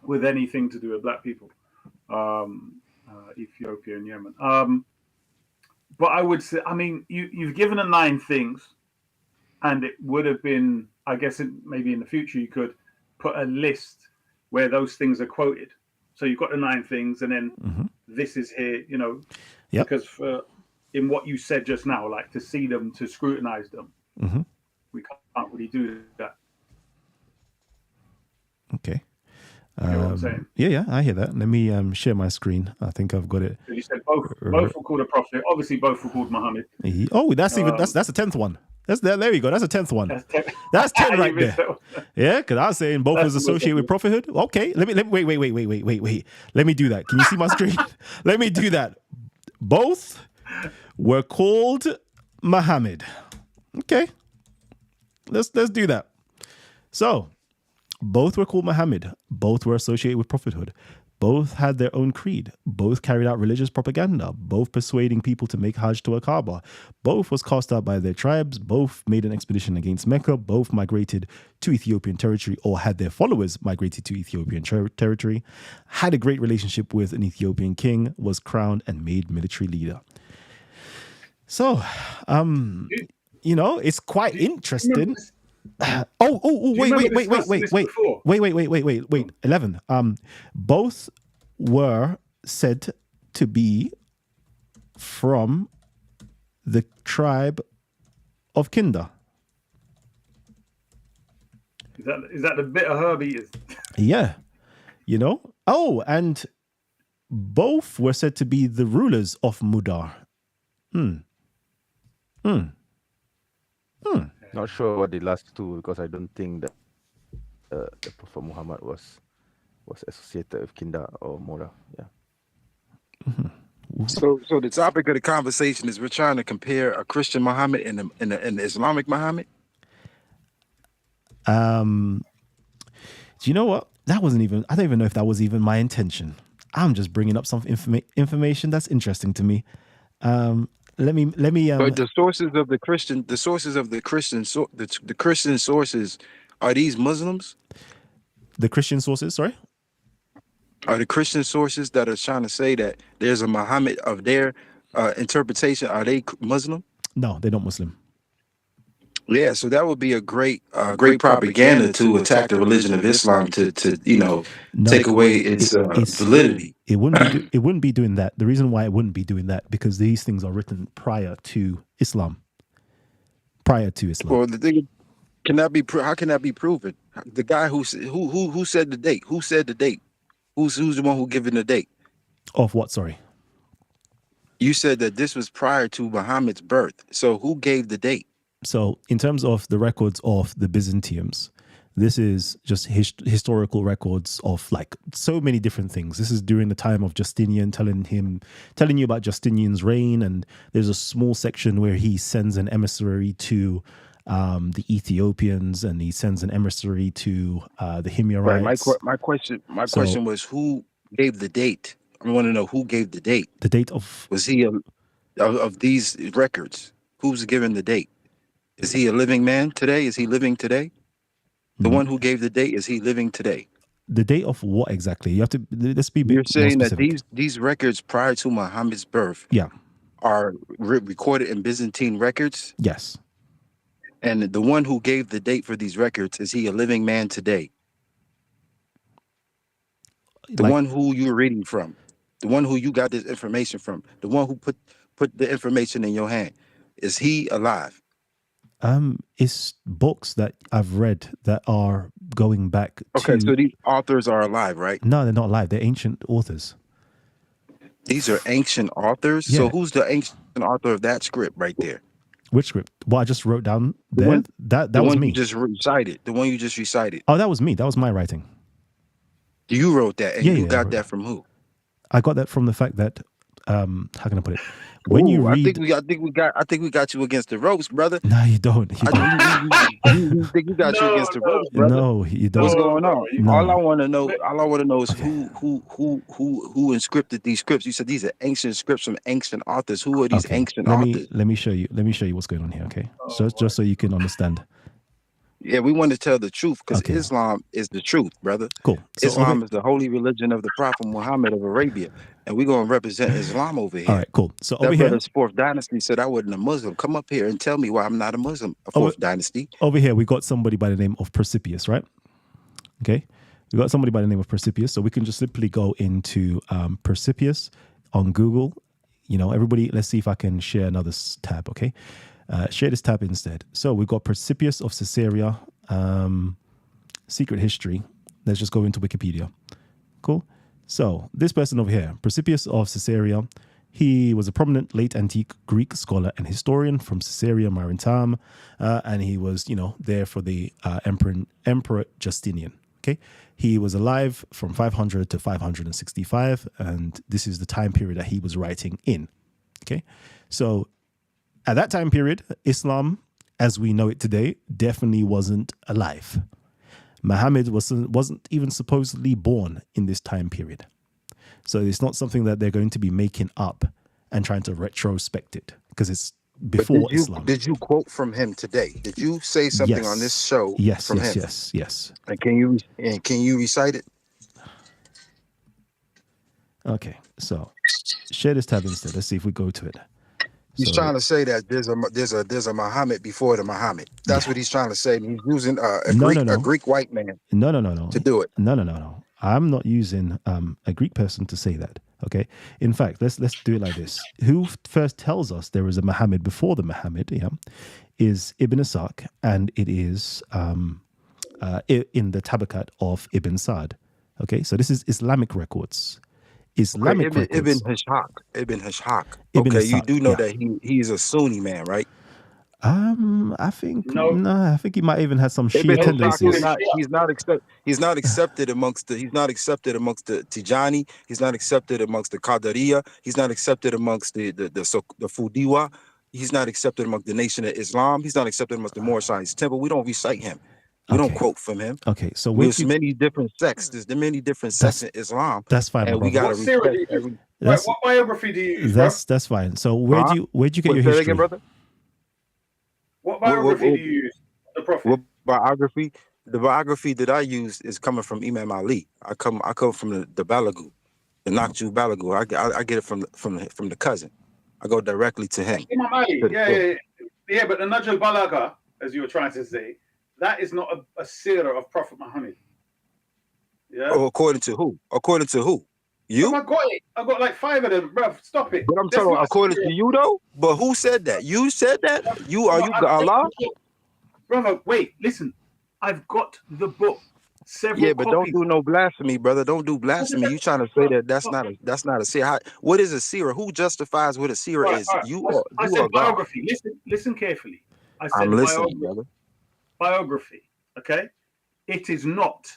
with anything to do with black people, Ethiopia and Yemen. But I would say, you've given them 9 things, and it would have been, I guess, maybe in the future you could put a list where those things are quoted. So you've got the 9 things, and then this is here, Yep. Because in what you said just now, like to see them, to scrutinize them, we can't really do that. Okay. You know what I'm saying? Yeah, I hear that. Let me share my screen. I think I've got it. So you said both were called a prophet. Obviously, both were called Muhammad. That's a 10th one. There you go. That's a 10th one. That's 10 right there. Yeah, because I was saying both was associated with prophethood. Okay, let me wait. Let me do that. Can you see my screen? Let me do that. Both were called Muhammad. Okay, let's do that. So, both were called Muhammad. Both were associated with prophethood. Both had their own creed. Both carried out religious propaganda. Both persuading people to make Hajj to a Kaaba. Both was cast out by their tribes. Both made an expedition against Mecca. Both migrated to Ethiopian territory, or had their followers migrated to Ethiopian territory. Had a great relationship with an Ethiopian king. Was crowned and made military leader. So, it's quite interesting. Wait. 11. Both were said to be from the tribe of Kinder. Is that the bit of herb eaters? Yeah. And both were said to be the rulers of Mudar. Not sure what the last 2, because I don't think that the Prophet Muhammad was associated with Kinder or Mura. Yeah. So the topic of the conversation is we're trying to compare a Christian Muhammad and an Islamic Muhammad. Do you know what? I don't even know if that was even my intention. I'm just bringing up some information that's interesting to me. Let me. But the sources of the Christian sources, are these Muslims? The Christian sources, sorry? Are the Christian sources that are trying to say that there's a Muhammad of their interpretation, are they Muslim? No, they're not Muslim. Yeah, so that would be a great propaganda to attack the religion of Islam to take away its validity. It wouldn't be doing that. The reason why it wouldn't be doing that, because these things are written prior to Islam. Well, the thing how can that be proven? The guy who said the date? Who said the date? Who's the one who given the date? Of what? Sorry. You said that this was prior to Muhammad's birth. So who gave the date? So in terms of the records of the Byzantiums, this is just historical records of like so many different things. This is during the time of Justinian, telling you about Justinian's reign. And there's a small section where he sends an emissary to the Ethiopians, and he sends an emissary to the Himyarites. Right. My question was, who gave the date I want to know who gave the date. The date of... Was he of these records? Who's given the date? Is he a living man today? Is he living today? The one who gave the date, is he living today? The date of what exactly? You have to, let's be a bit You're saying more that specific. these records prior to Muhammad's birth are recorded in Byzantine records? Yes. And the one who gave the date for these records, is he a living man today? The one who you're reading from, the one who you got this information from, the one who put the information in your hand, is he alive? It's books that I've read that are going back to... Okay, so these authors are alive, right? No, they're not alive. They're ancient authors. These are ancient authors? Yeah. So who's the ancient author of that script right there? Which script? What I just wrote down there? That was me. You just recited. The one you just recited. Oh, that was me. That was my writing. You wrote that, and you got that from who? I got that from the fact that, how can I put it? When you read, I think we got you against the ropes, brother. No, you don't. You think we got you against the ropes, brother? No, you don't. What's going on? No. All I want to know is who inscripted these scripts. You said these are ancient scripts from ancient authors. Who are these ancient authors? Let me show you what's going on here. Okay, so just so you can understand. Yeah, we want to tell the truth because Islam is the truth, brother. Cool. So Islam is the holy religion of the Prophet Muhammad of Arabia, and we're going to represent Islam over here. All right, cool. So that over here, brother's fourth dynasty said I wasn't a Muslim. Come up here and tell me why I'm not a Muslim. A fourth dynasty. Over here, we got somebody by the name of Procipius, right? Okay, we got somebody by the name of Procipius, so we can just simply go into Procipius on Google. You know, everybody, let's see if I can share another tab. Okay. Share this tab instead. So we've got Procipius of Caesarea, secret history. Let's just go into Wikipedia. Cool. So this person over here, Procipius of Caesarea, he was a prominent late antique Greek scholar and historian from Caesarea Maritima, and he was, there for the Emperor Justinian. Okay, he was alive from 500 to 565, and this is the time period that he was writing in. Okay, so at that time period, Islam, as we know it today, definitely wasn't alive. Muhammad wasn't even supposedly born in this time period. So it's not something that they're going to be making up and trying to retrospect it because it's before Islam. Did you quote from him today? Did you say something on this show from him? Yes. And can you recite it? Okay, so share this tab instead. Let's see if we go to it. He's trying to say that there's a Muhammad before the Muhammad. That's what he's trying to say. He's using a Greek white man. No. To do it. No. I'm not using a Greek person to say that. Okay. In fact, let's do it like this. Who first tells us there is a Muhammad before the Muhammad? Is Ibn Ishaq, and it is in the Tabaqaat of Ibn Sa'ad. Okay, so this is Islamic records. Islamic records. Ibn Ishaq. Okay, you do know that he's a Sunni man, right? I think I think he might even have some Shia tendencies. He's not accepted amongst the Tijani. He's not accepted amongst the Qadariya. He's not accepted amongst the Fudiwa. He's not accepted amongst the Nation of Islam. He's not accepted amongst the Moorish Science Temple. We don't recite him. We don't quote from him. Okay, so there's many different sects. There's many different sects in Islam. That's fine. And we gotta respect every. What biography do you use? That's fine. So where'd you get your history? Again, brother? What biography do you use? The Prophet. What biography? The biography that I use is coming from Imam Ali. I come from the Balagu, the Naqju Balagu. I get it from the cousin. I go directly to him. Imam Ali. Yeah. But the Najl Balaga, as you were trying to say, that is not a seerah of Prophet Muhammad. Yeah. Oh, according to who? You? I got it. I got like 5 of them, bruv. Stop it. But I'm telling you, according to you though. But who said that? You said that? Are you Allah? Brother, wait, listen. I've got the book. Several copies. Don't do no blasphemy, brother. Don't do blasphemy. You trying to say that that's not a seerah? What is a seerah? Who justifies what a seerah is? I said biography. Listen carefully. I said I'm listening, brother. Biography, okay? It is not.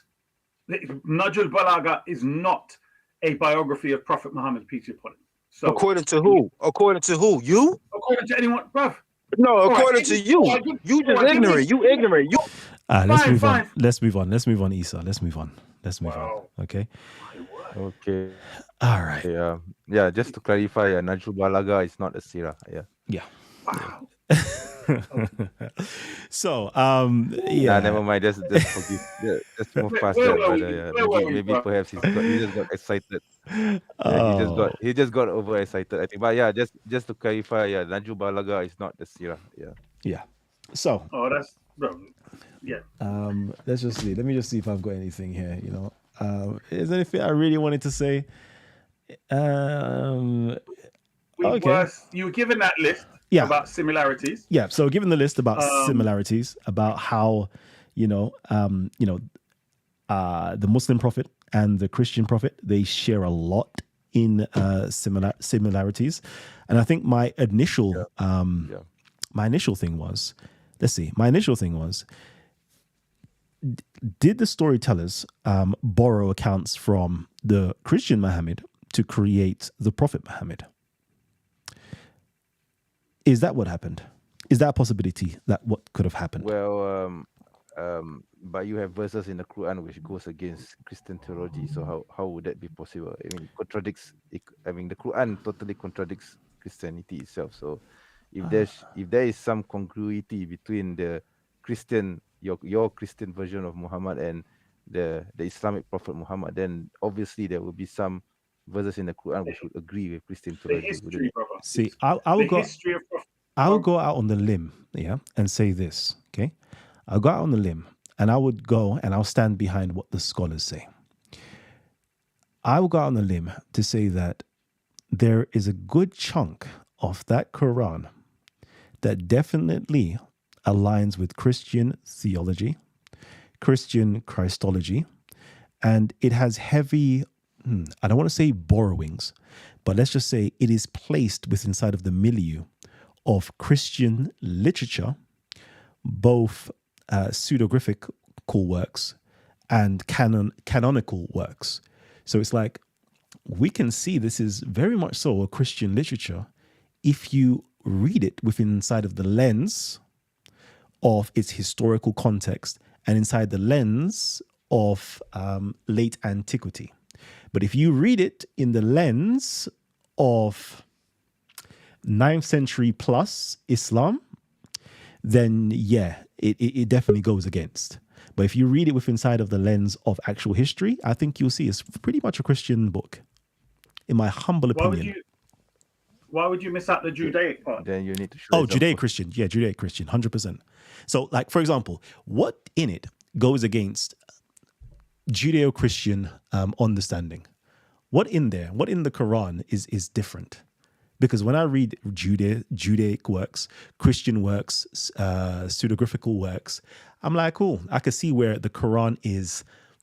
Najl Balaga is not a biography of Prophet Muhammad, peace be upon him. So, according to who? You? According to anyone, bruv. No, according to you. You just ignorant. You ignorant. You. Let's move on. Let's move on, Isa. Let's move on. Okay. Okay. All right. Yeah. Just to clarify, Najul Balaga is not a Sirah. Yeah. Yeah. Wow. So, Nah, yeah. never mind. Just forgive. Just move past Where that, were brother. we? Yeah. Where were we, Maybe bro? perhaps he just got excited. Yeah, Oh, he just got overexcited, I think. But yeah, just to clarify, yeah, Najul Balaga is not the Sirah. Yeah. yeah. So, Oh, that's bro. Yeah. let's just see. Let me just see if I've got anything here. Is there anything I really wanted to say? Okay. You were given that list Yeah. about similarities. Yeah. So, given the list about similarities, about how, the Muslim prophet and the Christian prophet, they share a lot in similarities. And I think my initial thing was, did the storytellers borrow accounts from the Christian Muhammad to create the prophet Muhammad? Is that what happened? Is that a possibility that what could have happened? Well, but you have verses in the Quran which goes against Christian theology. So how would that be possible? I mean, the Quran totally contradicts Christianity itself. So if there is some congruity between the Christian your Christian version of Muhammad and the Islamic prophet Muhammad, then obviously there will be some verses in the Quran which would agree with Christian The theology. history, brother. See, History of prophet. I would go out on the limb, and say this, okay? I'll go out on the limb and I would go and I'll stand behind what the scholars say. I will go out on the limb to say that there is a good chunk of that Quran that definitely aligns with Christian theology, Christian Christology, and it has heavy, I don't want to say borrowings, but let's just say it is placed within inside of the milieu of Christian literature, both pseudographical works and canonical works. So it's like we can see this is very much so a Christian literature if you read it within inside of the lens of its historical context and inside the lens of late antiquity. But if you read it in the lens of 9th century plus Islam, then it definitely goes against. But if you read it with inside of the lens of actual history, I think you'll see it's pretty much a Christian book, in my humble opinion. Why would you miss out the Judaic part? Then you need to show Judaic-Christian. Yeah, Judaic-Christian, 100%. So, like, for example, what in it goes against Judeo-Christian understanding? What in there, what in the Quran is different? Because when I read Judaic works, Christian works, pseudographical works, I'm like, cool, I can see where the Quran is,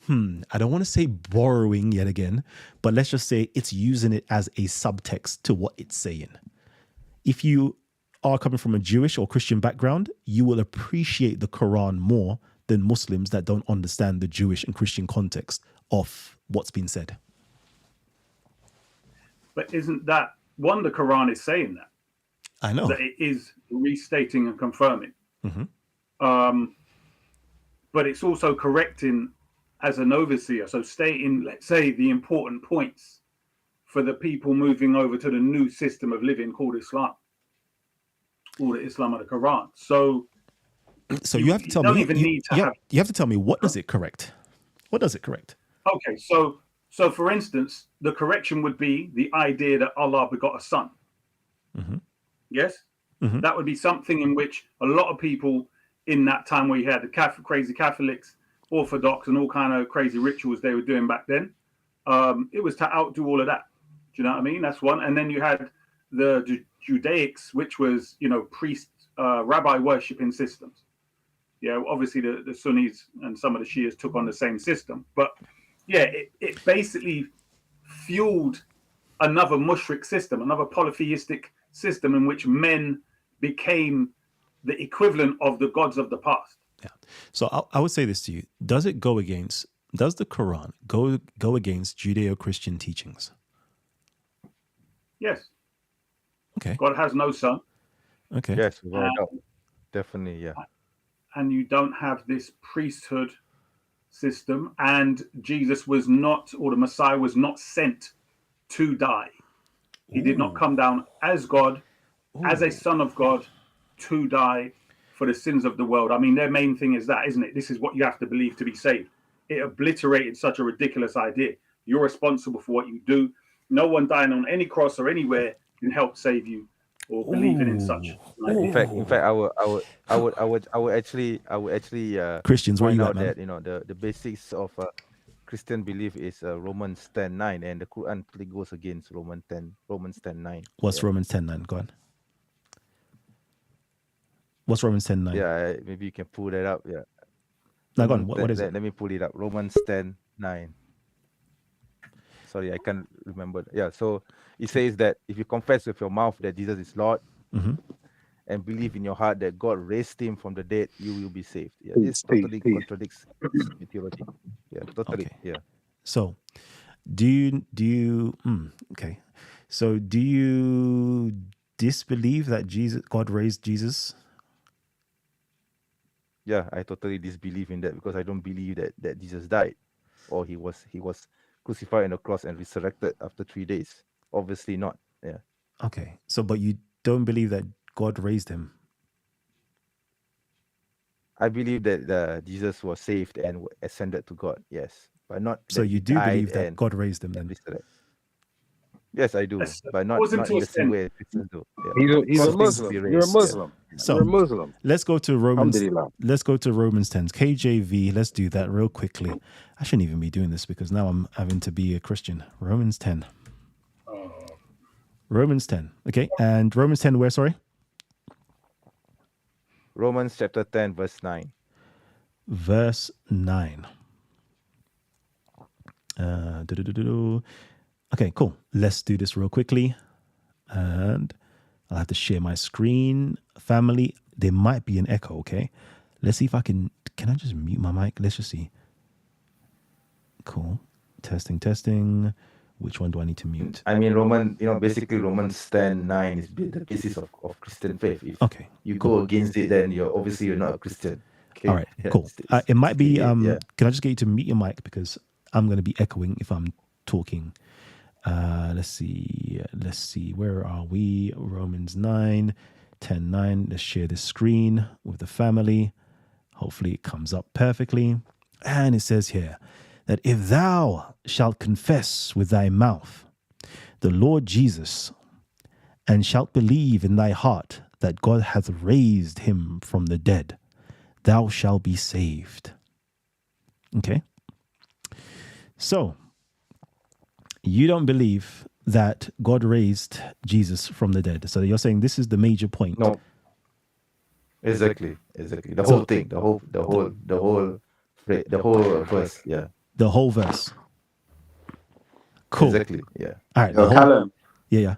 I don't want to say borrowing yet again, but let's just say it's using it as a subtext to what it's saying. If you are coming from a Jewish or Christian background, you will appreciate the Quran more than Muslims that don't understand the Jewish and Christian context of what's been said. But isn't that one? The Quran is saying that. I know that it is restating and confirming. Mm-hmm. But it's also correcting as an overseer. So stating, let's say, the important points for the people moving over to the new system of living called Islam, or the Islam of the Quran. So you have to tell me. You have to tell me, what does it correct? What does it correct? Okay, so for instance, the correction would be the idea that Allah begot a son. Mm-hmm. Yes? Mm-hmm. That would be something in which a lot of people in that time where you had the crazy Catholics, Orthodox, and all kind of crazy rituals they were doing back then, it was to outdo all of that. Do you know what I mean? That's one. And then you had the Judaics, which was, priest, rabbi worshipping systems. Yeah, obviously the Sunnis and some of the Shias took on the same system. But yeah, it basically fueled another mushrik system, another polytheistic system in which men became the equivalent of the gods of the past. Yeah. So I would say this to you. Does the Quran go against Judeo-Christian teachings? Yes. Okay. God has no son. Okay. Yes, without doubt. Definitely, yeah. And you don't have this priesthood system, and Jesus was not, or the Messiah was not sent to die. He did not come down as God, as a son of God, to die for the sins of the world. I mean, their main thing is that, isn't it? This is what you have to believe to be saved. It obliterated such a ridiculous idea. You're responsible for what you do. No one dying on any cross or anywhere can help save you, or believing in such. In fact, I would actually Christians, where point you out at, man? that the basics of Christian belief is Romans 10:9, and the Quran actually goes against Romans 10:9. What's Romans 10:9? Go on. What's Romans 10:9? Yeah, maybe you can pull that up. Yeah. No, go on. What is it? Let me pull it up. Romans 10:9. Sorry, I can't remember. Yeah, so it says that if you confess with your mouth that Jesus is Lord, and believe in your heart that God raised him from the dead, you will be saved. Yeah, this totally contradicts theology. Yeah, totally. Okay. Yeah. So, do you? Okay. So, do you disbelieve that God raised Jesus? Yeah, I totally disbelieve in that because I don't believe that Jesus died, or he was crucified on the cross and resurrected after 3 days. Obviously not. Yeah. Okay. So, but you don't believe that God raised him? I believe that Jesus was saved and ascended to God. Yes, but not. So you do believe that God raised him then? Yes, I do, but not in the same way as Christians do. Yeah. He's a Muslim. You're a Muslim. So you're a Muslim. Let's go to Romans. Let's go to Romans 10. KJV. Let's do that real quickly. I shouldn't even be doing this because now I'm having to be a Christian. Romans 10. Romans 10. Okay, and Romans 10. Where? Sorry. Romans chapter 10, verse 9. Verse 9. Okay, cool. Let's do this real quickly. And I'll have to share my screen. Family, there might be an echo, okay? Let's see if I can I just mute my mic? Let's just see. Cool. Testing. Which one do I need to mute? I mean, basically Romans 10:9 is the basis of Christian faith. If you go against it, then you're not a Christian. Okay? All right, cool. It might be, can I just get you to mute your mic because I'm going to be echoing if I'm talking. Let's see. Where are we? Romans 9, 10:9. Let's share this screen with the family. Hopefully it comes up perfectly. And it says here that if thou shalt confess with thy mouth the Lord Jesus, and shalt believe in thy heart that God hath raised him from the dead, thou shalt be saved. Okay? So, you don't believe that God raised Jesus from the dead. So you're saying this is the major point. No. Exactly. The whole thing, the whole verse. Yeah. The whole verse. Cool. Exactly. Yeah. All right. Callum. Yeah.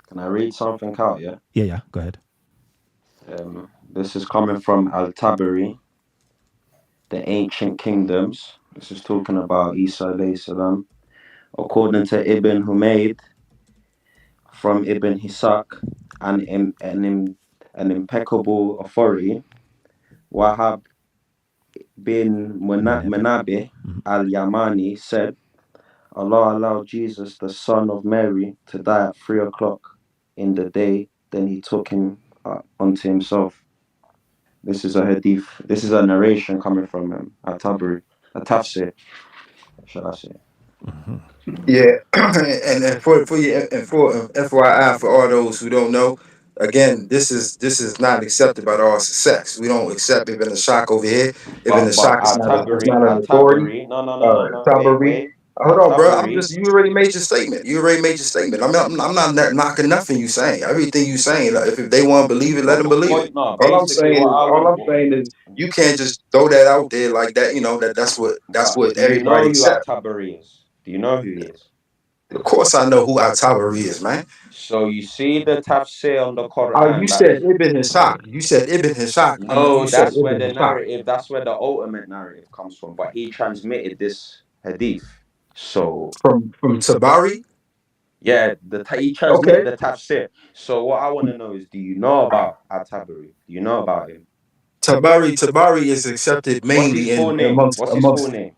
Can I read something out? Yeah. Yeah. Go ahead. This is coming from Al Tabari, the Ancient Kingdoms. This is talking about Isa alayhi salam. According to Ibn Humayd, from Ibn Ishaq, an impeccable authority, Wahab bin Munabbih al-Yamani said, Allah allowed Jesus, the son of Mary, to die at 3 o'clock in the day. Then he took him unto himself. This is a hadith. This is a narration coming from Tabri, a tafsir, shall I say? Yeah, and for FYI for all those who don't know, again, this is not accepted by all sects. We don't accept Ibn Ishaq over here. Ibn Ishaq is not an authority. No. Tabari. Wait. Hold on, bro. You already made your statement. I'm not knocking nothing you saying. Everything you saying. Like, if they want to believe it, let them believe it. All I'm saying is you can't just throw that out there like that. You know that's what everybody accepts. Tabari is? Do you know who he is? Of course, I know who Tabari is, man. So you see the tafsir on the Quran. Oh, you said Ibn Ishaq. No, that's where the narrative. That's where the ultimate narrative comes from. But he transmitted this hadith. So from Tabari. Yeah, he transmitted the tafsir. So what I want to know is, do you know about Tabari? Do you know about him? Tabari is accepted What's his mainly full in name? What's his full amongst. name?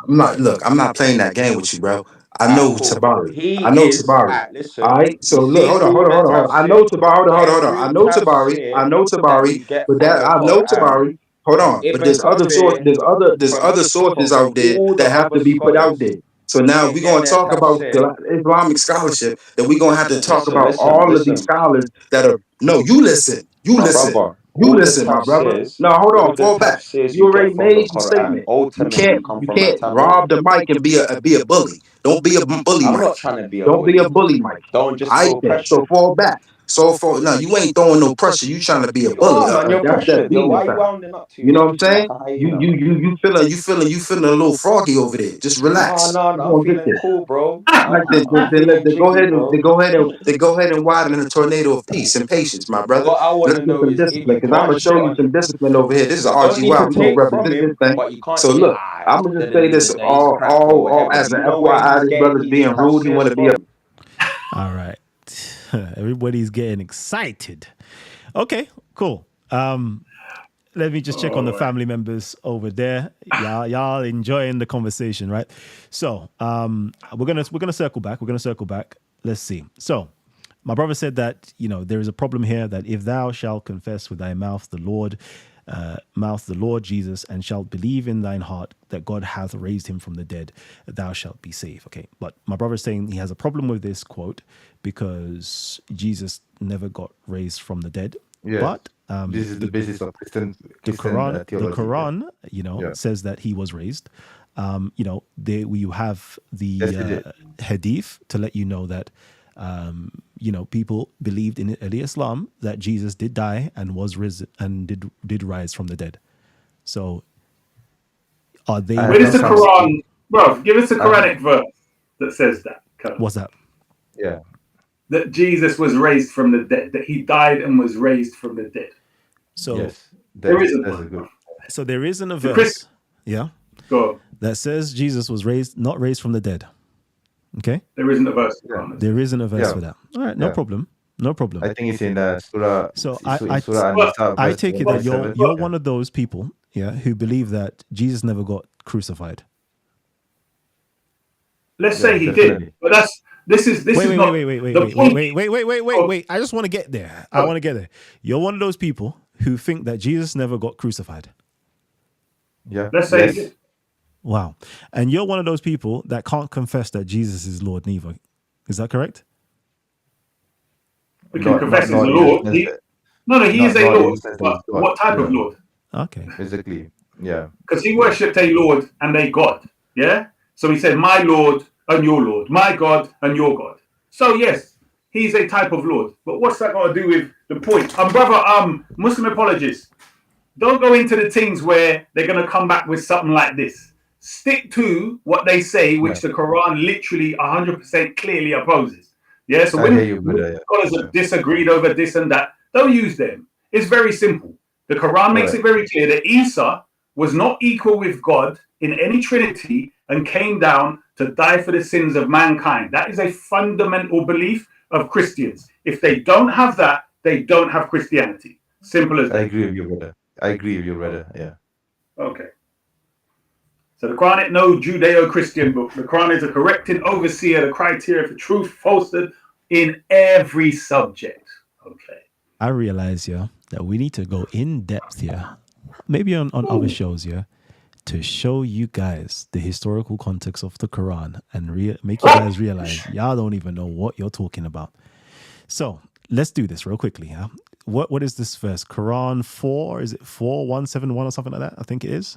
I'm not playing that game with you, bro. I Alright, know cool. Tabari. He I know is Tabari. listen. All right. So You look, see hold through on. the I know tafsir, Tabari. Hold on. I every know Tabari. tafsir I know that Tabari. you get But from that the I know Quran, Tabari. Hold from on. But Ibn there's other source. Kathir, There's other sources out there all the that have other to be put out scholars. there. So now Yeah, we're getting gonna their talk about tafsir. Islamic scholarship. That we're gonna have to talk Listen, about all of these listen, scholars that are. No, you listen. You my listen. brother. You All the listen, my brother. tafsirs, No, hold all on. the Fall back. tafsirs You you get already from the made your Quran statement. ultimately come You from can't At-Tabari. rob the mic and be a bully. Don't be a bully, I'm Mike. not trying to be a Don't be a bully. bully, Mike. Don't just I feel then. So pressured. fall back. No, you ain't throwing no pressure. You trying to be a You bully. are, man. You're That's that pressured. Yo, why demon are you side. wounding up too You know what I'm much? You're saying? like a hyena, man. You feeling a little froggy over there. Just relax. No. We're I'm gonna get feeling there. cool, bro. Like I'm feeling jiggy, bro. they go ahead and widen in a tornado of peace and patience, my brother. What I want Let's to get know some is if discipline, you because I'm gonna can't show sit you on some him, discipline over here. This is you don't need RGY. to We're gonna take from represent this him, thing. but you can't So say, look, I'm gonna just say this he's crap or all whatever. as an You know where FYI, he's this getting brother's his being rude. You want tafsirs to be a from. All right. Everybody's getting excited. Okay, cool. Let me just check on the family members over there. Y'all enjoying the conversation, right? So we're gonna circle back. Let's see. So my brother said that there is a problem here, that if thou shalt confess with thy mouth the Lord Jesus, and shalt believe in thine heart that God hath raised him from the dead, thou shalt be saved. Okay, but my brother's saying he has a problem with this quote because Jesus never got raised from the dead. Yes. But This is the basis of Christian the Quran, theology. says that he was raised. You have the Yes, he did. hadith to let you know that people believed in Islam that Jesus did die and was risen and did rise from the dead. So are they? I Where have is the some- Quran, bro? Give us a I have- Quranic verse that says that. What's that? Yeah. That Jesus was raised from the dead, that he died and was raised from the dead. So Yes. There isn't That's one. a good. so there isn't a The verse, yeah, Go. that says Jesus was not raised from the dead. Okay, There isn't a verse. Yeah. there isn't a verse Yeah. for that. All right, no Yeah. problem. I think it's in Surah. So in Surah Well, An-Nisa, I verse take it that 157. you're one of those people, who believe that Jesus never got crucified. Let's Yeah, say he definitely. did, but this is not the point. Wait. I just want to get there. I want to get there. You're one of those people who think that Jesus never got crucified. Yeah. Let's say he Yes. did. Wow. And you're one of those people that can't confess that Jesus is Lord neither. Is that correct? We can Not- confess not he's a in the Lord. sense He that- is a not in Lord, the sense that but he's God. what type of Yeah. Lord? Okay. Basically. Yeah. Because he worshipped a Lord and a God. Yeah? So he said, my Lord and your Lord, my God and your God. So yes, he's a type of Lord. But what's that got to do with the point? Brother, Muslim apologists, don't go into the things where they're going to come back with something like this. Stick to what they say, which the Quran literally 100% clearly opposes. Yeah, so I when hear you, brother. Yeah. scholars have disagreed over this and that, don't use them. It's very simple. The Quran makes it very clear that Isa was not equal with God in any trinity and came down to die for the sins of mankind. That is a fundamental belief of Christians. If they don't have that, they don't have Christianity. Simple as I that. agree with you, brother. Yeah. Okay. So the Quran ain't no Judeo-Christian book. The Quran is a correcting overseer, the criteria for truth, falsehood in every subject. Okay. I realize, that we need to go in depth here, maybe on other shows, to show you guys the historical context of the Quran and make you guys realize y'all don't even know what you're talking about. So let's do this real quickly. What is this verse? Quran 4? Is it 4171 or something like that? I think it is.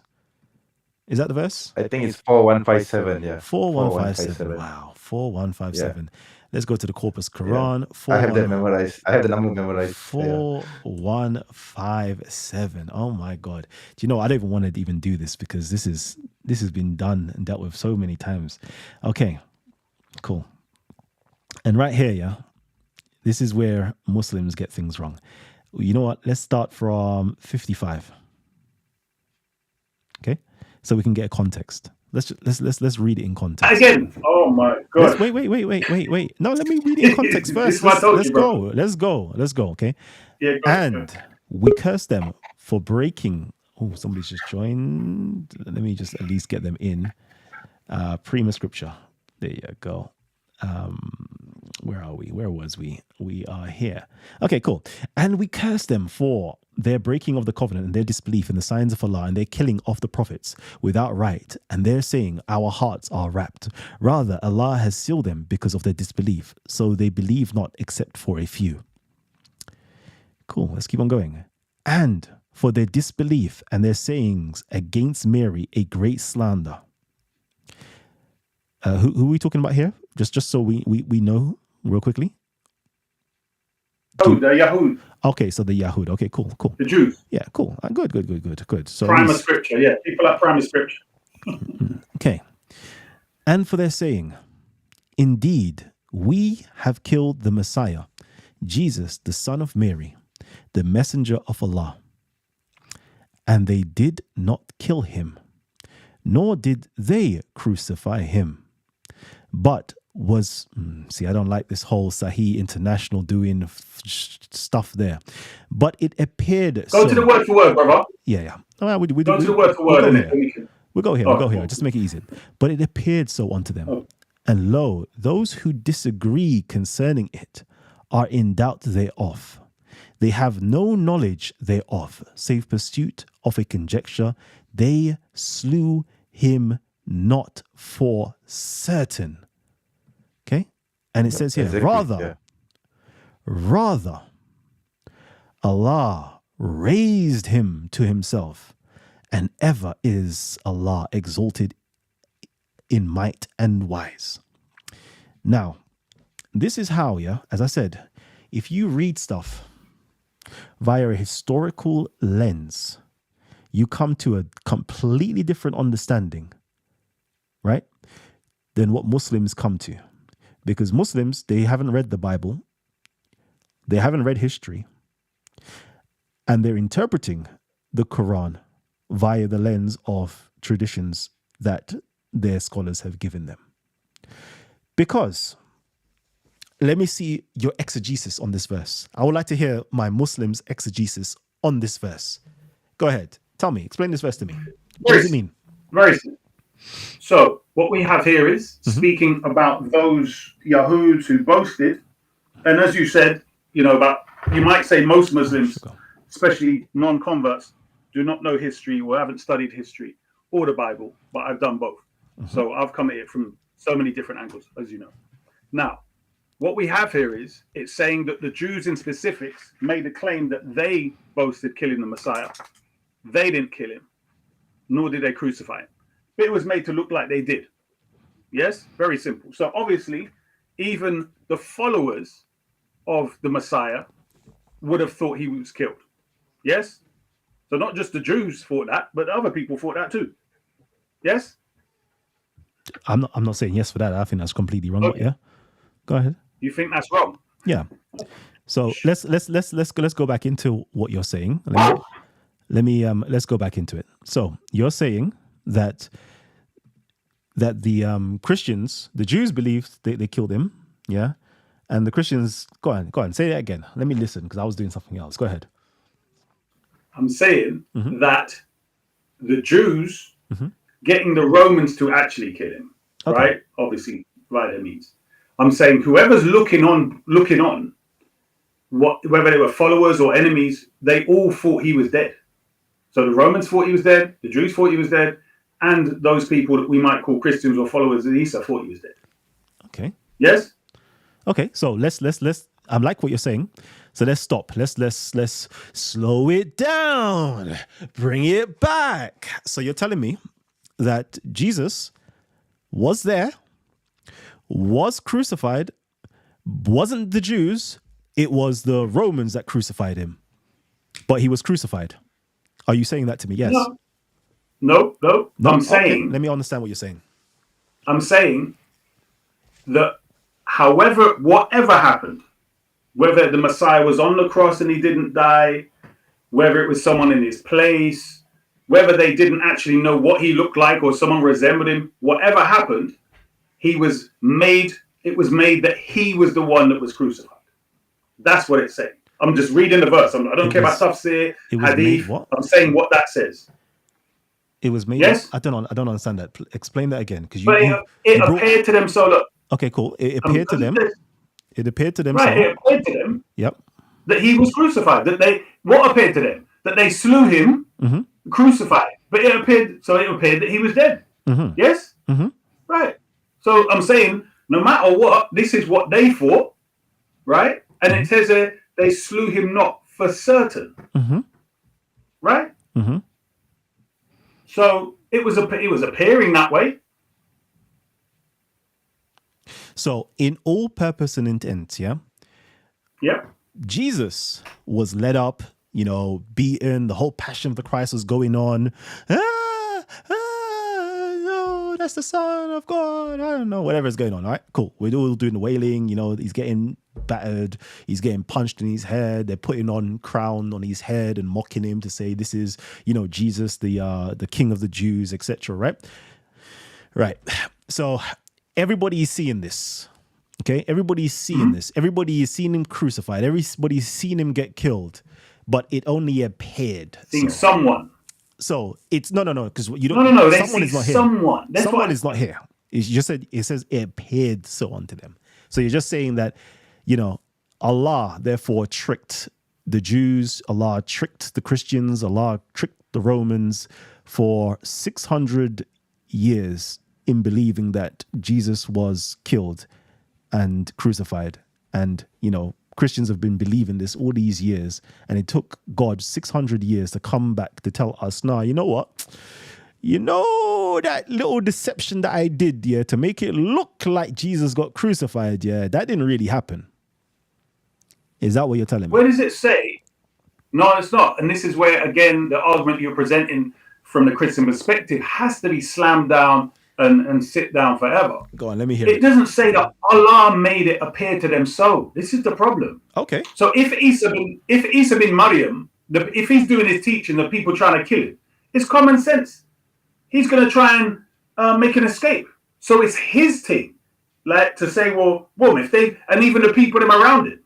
Is that the verse? I think it's 4157. Yeah. 4157. Wow, 4157. Let's go to the Corpus Quran. I have that memorized. I have the number memorized. 4157. Oh my God. Do you know, I don't even want to even do this because this has been done and dealt with so many times. Okay, cool. And right here, this is where Muslims get things wrong. You know what? Let's start from 55. Okay, so we can get a context. Let's read it in context. Again. Oh my God. Wait. No, let me read it in context first. Let's go. Okay. Yeah, And we curse them for breaking. Oh, somebody's just joined. Let me just at least get them in. Prima scripture. There you go. Where are we? Where was we? We are here. Okay, cool. And we curse them for their breaking of the covenant and their disbelief in the signs of Allah and their killing of the prophets without right. And they're saying our hearts are wrapped. Rather, Allah has sealed them because of their disbelief. So they believe not except for a few. Cool. Let's keep on going. And for their disbelief and their sayings against Mary, a great slander. Who are we talking about here? Just so we know real quickly. Oh, the Yahud. Okay, so the Yahud. Okay, cool. The Jews. Yeah, cool. Good. So Prima scripture, yeah. People like prima scripture. Okay. And for their saying, indeed, we have killed the Messiah, Jesus, the son of Mary, the messenger of Allah. And they did not kill him, nor did they crucify him, but was, I don't like this whole Sahih International doing stuff there, but it appeared. Go to the word for word, brother. Yeah. All right, go to the word for word. We'll go here. Just to make it easy. But it appeared so unto them. Oh. And lo, those who disagree concerning it are in doubt thereof. They have no knowledge thereof, save pursuit of a conjecture. They slew him not for certain. Okay? And it says here, rather, Allah raised him to himself, and ever is Allah exalted in might and wise. Now, this is how, as I said, if you read stuff via a historical lens, you come to a completely different understanding, right, than what Muslims come to. Because Muslims, they haven't read the Bible, they haven't read history, and they're interpreting the Quran via the lens of traditions that their scholars have given them. Because, let me see your exegesis on this verse. I would like to hear my Muslims' exegesis on this verse. Go ahead. Tell me. Explain this verse to me. What does it mean? Very simple. So, what we have here is speaking about those Yahuds who boasted. And as you said, you might say most Muslims, especially non-converts, do not know history or haven't studied history or the Bible, but I've done both. So I've come at it from so many different angles, as you know. Now, what we have here is it's saying that the Jews in specifics made a claim that they boasted killing the Messiah. They didn't kill him, nor did they crucify him. But it was made to look like they did. Yes? Very simple. So obviously, even the followers of the Messiah would have thought he was killed. Yes? So not just the Jews thought that, but other people thought that too. Yes? I'm not saying yes for that. I think that's completely wrong. Okay. Yeah. Go ahead. You think that's wrong? Yeah. So let's go back into what you're saying. Let's go back into it. So you're saying that the Christians, the Jews believed they killed him, yeah, and the Christians. Go on, say that again. Let me listen because I was doing something else. Go ahead. I'm saying that the Jews getting the Romans to actually kill him, right? Obviously, by their means. I'm saying whoever's looking on, whether they were followers or enemies, they all thought he was dead. So the Romans thought he was dead, the Jews thought he was dead, and those people that we might call Christians or followers of Isa thought he was dead. Okay. Yes? Okay, so let's I like what you're saying. So let's stop. Let's slow it down. Bring it back. So you're telling me that Jesus was there, was crucified, wasn't the Jews, it was the Romans that crucified him. But he was crucified. Are you saying that to me? Yes. No. I'm saying... Okay. Let me understand what you're saying. I'm saying that whatever happened, whether the Messiah was on the cross and he didn't die, whether it was someone in his place, whether they didn't actually know what he looked like or someone resembled him, whatever happened, it was made that he was the one that was crucified. That's what it's saying. I'm just reading the verse. I don't care about tafsir, hadith. I'm saying what that says. It was made. Yes. I don't understand that. Explain that again, because it appeared to them. So look. Okay, cool. It appeared to them. It appeared to them. Right. It appeared to them. Yep. That he was crucified. What appeared to them? That they slew him, crucified. But it appeared that he was dead. Yes. Right. So I'm saying, no matter what, this is what they thought, right? And it says they slew him not for certain, right? So it was appearing that way. So in all purpose and intent, yeah? Yeah. Jesus was led up, beaten, the whole passion of the Christ was going on. No, that's the Son of God. I don't know, whatever's going on, all right? Cool. We're all doing the wailing, he's getting battered, he's getting punched in his head, they're putting on crown on his head and mocking him to say this is, Jesus, the King of the Jews, etc., right? Right. So everybody is seeing this. Okay, everybody's seeing this. Everybody is seeing him crucified. Everybody's seen him get killed, but it only appeared. Seeing someone. So it's no, because you don't. No. Someone is not here. Someone is not here. It just said it says it appeared so unto them. So you're just saying that, Allah therefore tricked the Jews. Allah tricked the Christians. Allah tricked the Romans for 600 years in believing that Jesus was killed and crucified. And, Christians have been believing this all these years. And it took God 600 years to come back to tell us, nah, you know what? That little deception that I did, to make it look like Jesus got crucified, that didn't really happen. Is that what you're telling me? Where does it say? No, it's not. And this is where, again, the argument you're presenting from the Christian perspective has to be slammed down and sit down forever. Go on, let me hear it. It doesn't say that Allah made it appear to them so. This is the problem. Okay. So if Isa bin Maryam, if he's doing his teaching, the people trying to kill him, it's common sense. He's going to try and make an escape. So it's his thing, like to say, well, if they, and even the people around it,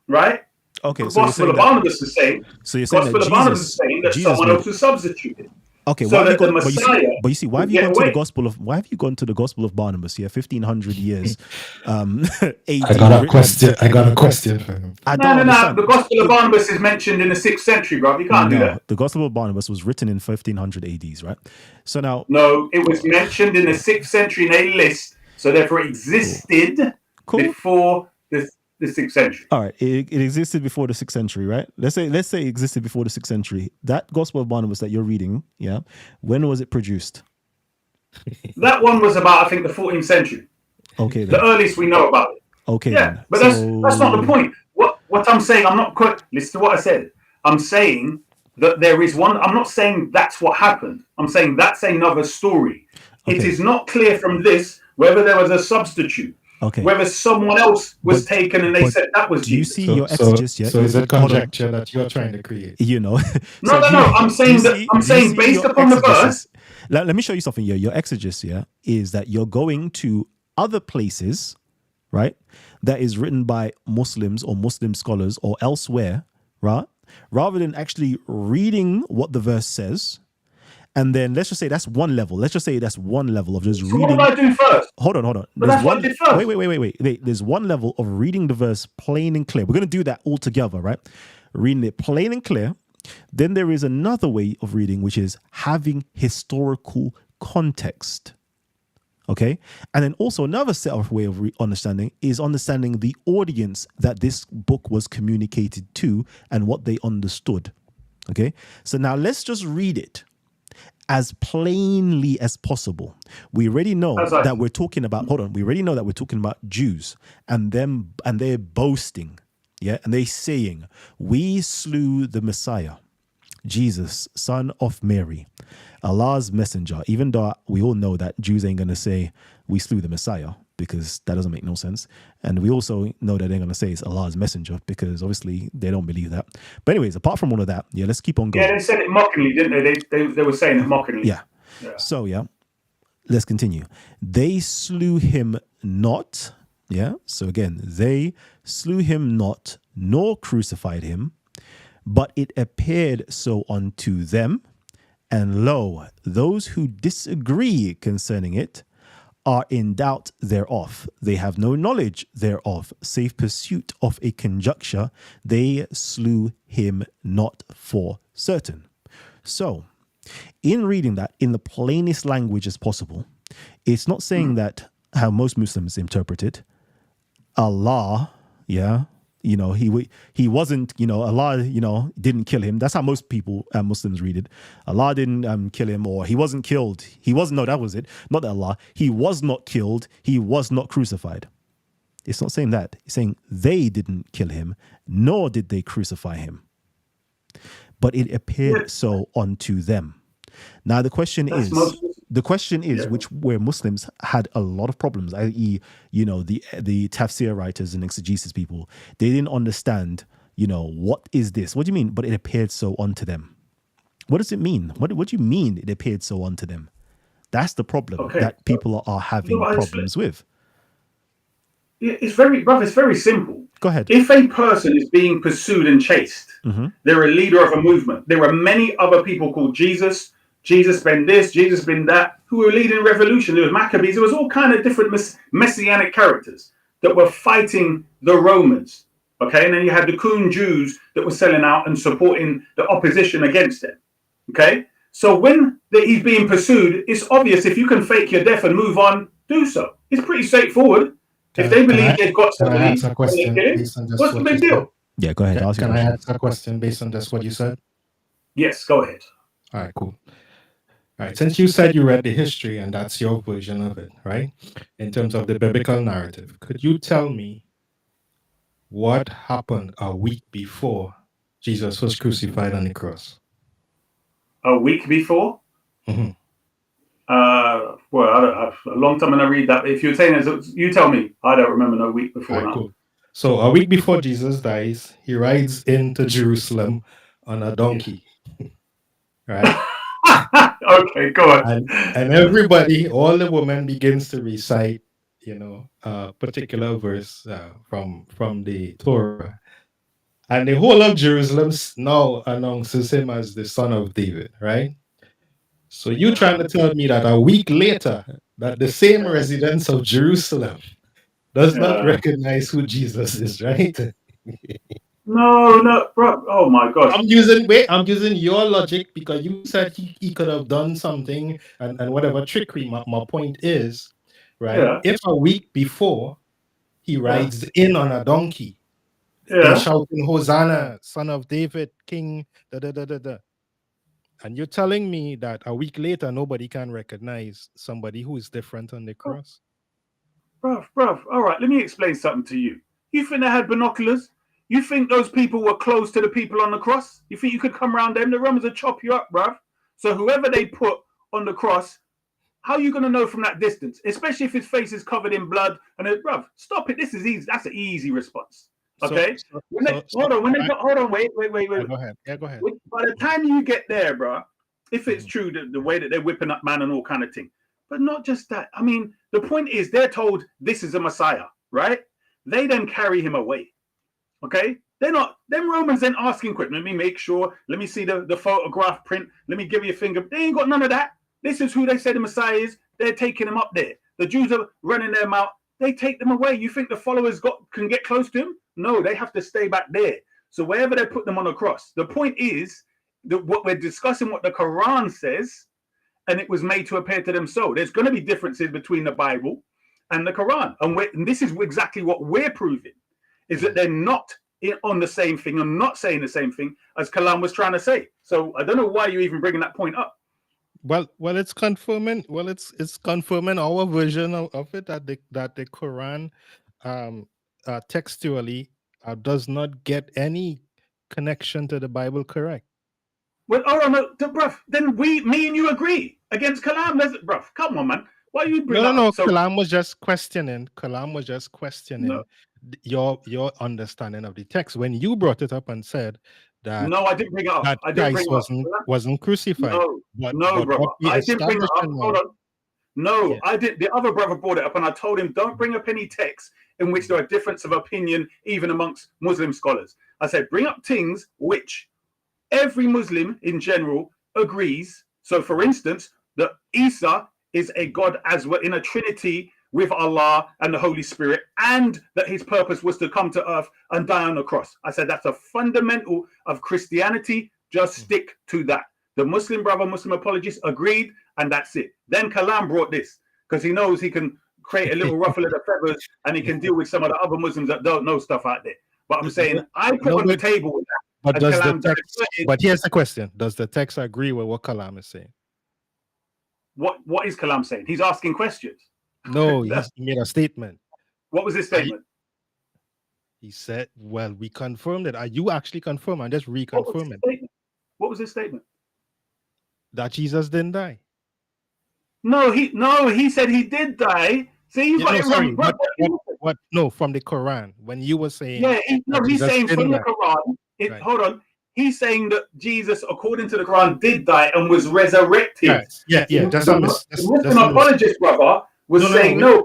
right? Okay. The Gospel of Barnabas is saying. So you're saying Gospel of Barnabas is saying that someone else is substituted. Okay, so that the Messiah, but you see, why have you gone to the Gospel of Barnabas? 1500 years. AD. I got a question for him. No. The Gospel of Barnabas is mentioned in the 6th century, bro. You can't do that. The Gospel of Barnabas was written in 1500 ADs, right? So now, no, it was mentioned in the 6th century in a list, so therefore it existed before the 6th century. All right, it existed before the 6th century, right? Let's say it existed before the 6th century. That Gospel of Barnabas that you're reading, when was it produced? That one was about, I think, the 14th century. Okay, the earliest we know about it. Okay, yeah, but that's not the point. What I'm saying, I'm not quite. Listen to what I said. I'm saying that there is one. I'm not saying that's what happened. I'm saying that's another story. Okay. It is not clear from this whether there was a substitute. Okay. Whether someone else was taken and they said that was Jesus. Do you see your exegesis yet? So is it conjecture that you're trying to create? No. No. I'm saying based upon the verse. Let me show you something here. Your exegesis is that you're going to other places, right? That is written by Muslims or Muslim scholars or elsewhere, right? Rather than actually reading what the verse says. And then let's just say that's one level. Let's just say that's one level of just reading. What do I do first? Hold on. But that's what I did first. Wait. There's one level of reading the verse plain and clear. We're going to do that all together, right? Reading it plain and clear. Then there is another way of reading, which is having historical context. Okay? And then also another set of way of understanding is understanding the audience that this book was communicated to and what they understood. Okay? So now let's just read it as plainly as possible. We already know that we're talking about, we already know that we're talking about Jews and them, and they're boasting, and they're saying, we slew the Messiah, Jesus, son of Mary, Allah's messenger, even though we all know that Jews ain't going to say we slew the Messiah, because that doesn't make no sense. And we also know that they're going to say it's Allah's messenger, because obviously they don't believe that. But anyways, apart from all of that, let's keep on going. Yeah, they said it mockingly, didn't they? They were saying it mockingly. Yeah. So, let's continue. They slew him not. Yeah. So again, they slew him not nor crucified him, but it appeared so unto them. And lo, those who disagree concerning it are in doubt thereof. They have no knowledge thereof, save pursuit of a conjecture. They slew him not for certain. So, in reading that in the plainest language as possible, it's not saying that how most Muslims interpret it. Allah, he wasn't, Allah, didn't kill him. That's how most people, Muslims read it. Allah didn't kill him, or he wasn't killed. No, that was it. Not that Allah. He was not killed. He was not crucified. It's not saying that. It's saying they didn't kill him, nor did they crucify him. But it appeared so unto them. Now the question is, where Muslims had a lot of problems, i.e., the tafsir writers and exegesis people, they didn't understand, what is this? What do you mean? But it appeared so unto them. What does it mean? What do you mean it appeared so unto them? That's the problem that people are having problems with. It's very simple. Go ahead. If a person is being pursued and chased, they're a leader of a movement. There are many other people called Jesus been this, Jesus been that, who were leading a revolution. There was Maccabees. There was all kind of different messianic characters that were fighting the Romans. Okay, and then you had the coon Jews that were selling out and supporting the opposition against them. Okay, so when he's being pursued, it's obvious if you can fake your death and move on, do so. It's pretty straightforward. If they believe they've got somebody, what's the big deal? Yeah, go ahead. Can I answer a question based on just what you said? Yes, go ahead. All right, cool. All right, since you said you read the history and that's your version of it, right? In terms of the biblical narrative, could you tell me what happened a week before Jesus was crucified on the cross? A week before? Mm-hmm. A long time when I read that. If you're saying it, you tell me. I don't remember no week before. Right, cool. So a week before Jesus dies, he rides into Jerusalem on a donkey. Right? Okay, go on. And everybody, all the women begins to recite, a particular verse from the Torah. And the whole of Jerusalem now announces him as the son of David, right? So you're trying to tell me that a week later, that the same residents of Jerusalem does not recognize who Jesus is, right? No, bro. Oh my gosh. I'm using your logic because you said he could have done something and whatever trickery. My point is, right? If a week before he rides in on a donkey, and shouting Hosanna, son of David, king, and you're telling me that a week later nobody can recognize somebody who is different on the cross? Bruv. All right, let me explain something to you. You think they had binoculars? You think those people were close to the people on the cross? You think you could come around them? The Romans would chop you up, bruv. So whoever they put on the cross, how are you going to know from that distance? Especially if his face is covered in blood. And bruv, stop it. This is easy. That's an easy response. Okay? Hold on. Wait. Go ahead. Yeah, go ahead. By the time you get there, bruh, if it's true, the way that they're whipping up man and all kind of thing. But not just that. I mean, the point is they're told this is a Messiah, right? They then carry him away. Okay, they're not. Them Romans then asking quick. Let me make sure. Let me see the photograph print. Let me give you a finger. They ain't got none of that. This is who they say the Messiah is. They're taking him up there. The Jews are running them out. They take them away. You think the followers can get close to him? No, they have to stay back there. So wherever they put them on a cross. The point is that what we're discussing, what the Quran says, and it was made to appear to them so. There's going to be differences between the Bible and the Quran, and this is exactly what we're proving. Is that they're not on the same thing and not saying the same thing as Kalam was trying to say. So I don't know why you're even bringing that point up. Well, it's confirming. Well, it's confirming our version of it that the Quran, textually, does not get any connection to the Bible. Correct. Well, all right, bruv. Then me and you agree against Kalam. Bruv, come on, man. Why you bring no. Kalam was just questioning. Your understanding of the text when you brought it up and said that no, I didn't bring it up. That Christ wasn't crucified. No, brother. I didn't bring it up. Hold on. No, Yeah. I did. The other brother brought it up, and I told him, don't bring up any texts in which there are difference of opinion, even amongst Muslim scholars. I said, bring up things which every Muslim in general agrees. So, for instance, that Isa is a God as we're in a trinity with Allah and the Holy Spirit, and that his purpose was to come to earth and die on the cross. I said, that's a fundamental of Christianity. Just stick to that. The Muslim brother, Muslim apologist agreed, and that's it. Then Kalam brought this because he knows he can create a little ruffle of the feathers and he can deal with some of the other Muslims that don't know stuff out there. But I'm saying I put on the table with that. But and does the Kalam text, but here's the question: does the text agree with what Kalam is saying? What is Kalam saying? He's asking questions. No, he made a statement. What was his statement? He said, "Well, we confirmed it. Are you actually confirmed? And just reconfirm it. What was his statement? That Jesus didn't die." No, he said he did die. See, you got it wrong. What? No, from the Quran. When you were saying, yeah, he's saying from the Quran. Right. Hold on. He's saying that Jesus, according to the Quran, did die and was resurrected. Yeah. That's an apologist, brother, was saying no.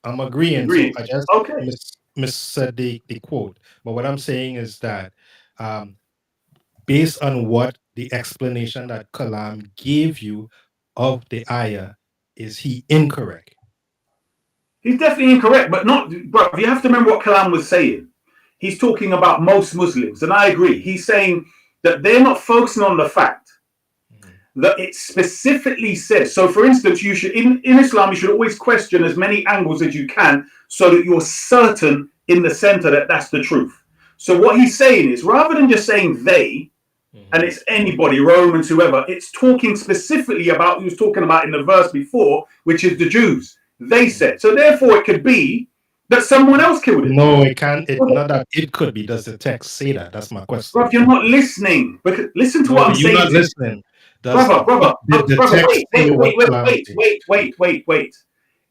I'm agreeing. So I just missaid the quote. But what I'm saying is that based on what the explanation that Kalam gave you of the ayah, is he incorrect? He's definitely incorrect, but not, bro. You have to remember what Kalam was saying. He's talking about most Muslims, and I agree. He's saying that they're not focusing on the fact that it specifically says. So, for instance, you should in Islam, you should always question as many angles as you can, so that you're certain in the center that that's the truth. So, what he's saying is, rather than just saying they, and it's anybody, Romans, whoever, it's talking specifically about, he was talking about in the verse before, which is the Jews. They said. So therefore it could be that someone else killed him. No, it can't. Not that it could be. Does the text say that? That's my question. Bro, you're not listening. Because listen to what I'm saying. You're not listening. Brother, wait.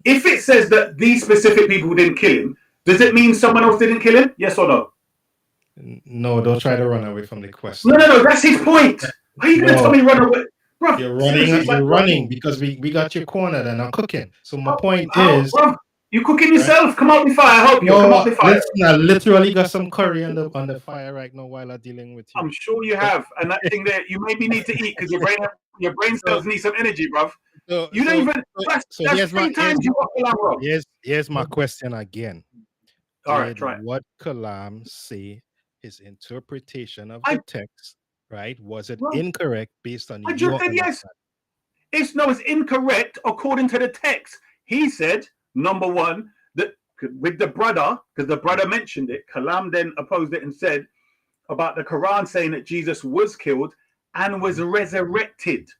If it says that these specific people didn't kill him, does it mean someone else didn't kill him? Yes or no? No, don't try to run away from the question. No, that's his point. Why are you going to tell me run away? Bro, you're running because we got you cornered and I'm cooking. So my point is, bro, you cooking yourself. Right? Come out the fire. I hope you come out the fire. Listen, I literally got some curry on the fire right now while I'm dealing with you. I'm sure you have, and that thing there, you maybe need to eat because your brain cells need some energy, bro. You don't even. That's 3 times you got Kalam wrong. Here's my question again. All right, try it. What Kalam say? His interpretation of the text. Right? Was it incorrect based on I just said yes. It's incorrect according to the text. He said, number one, that with the brother, because the brother mentioned it, Kalam then opposed it and said about the Quran saying that Jesus was killed and was resurrected.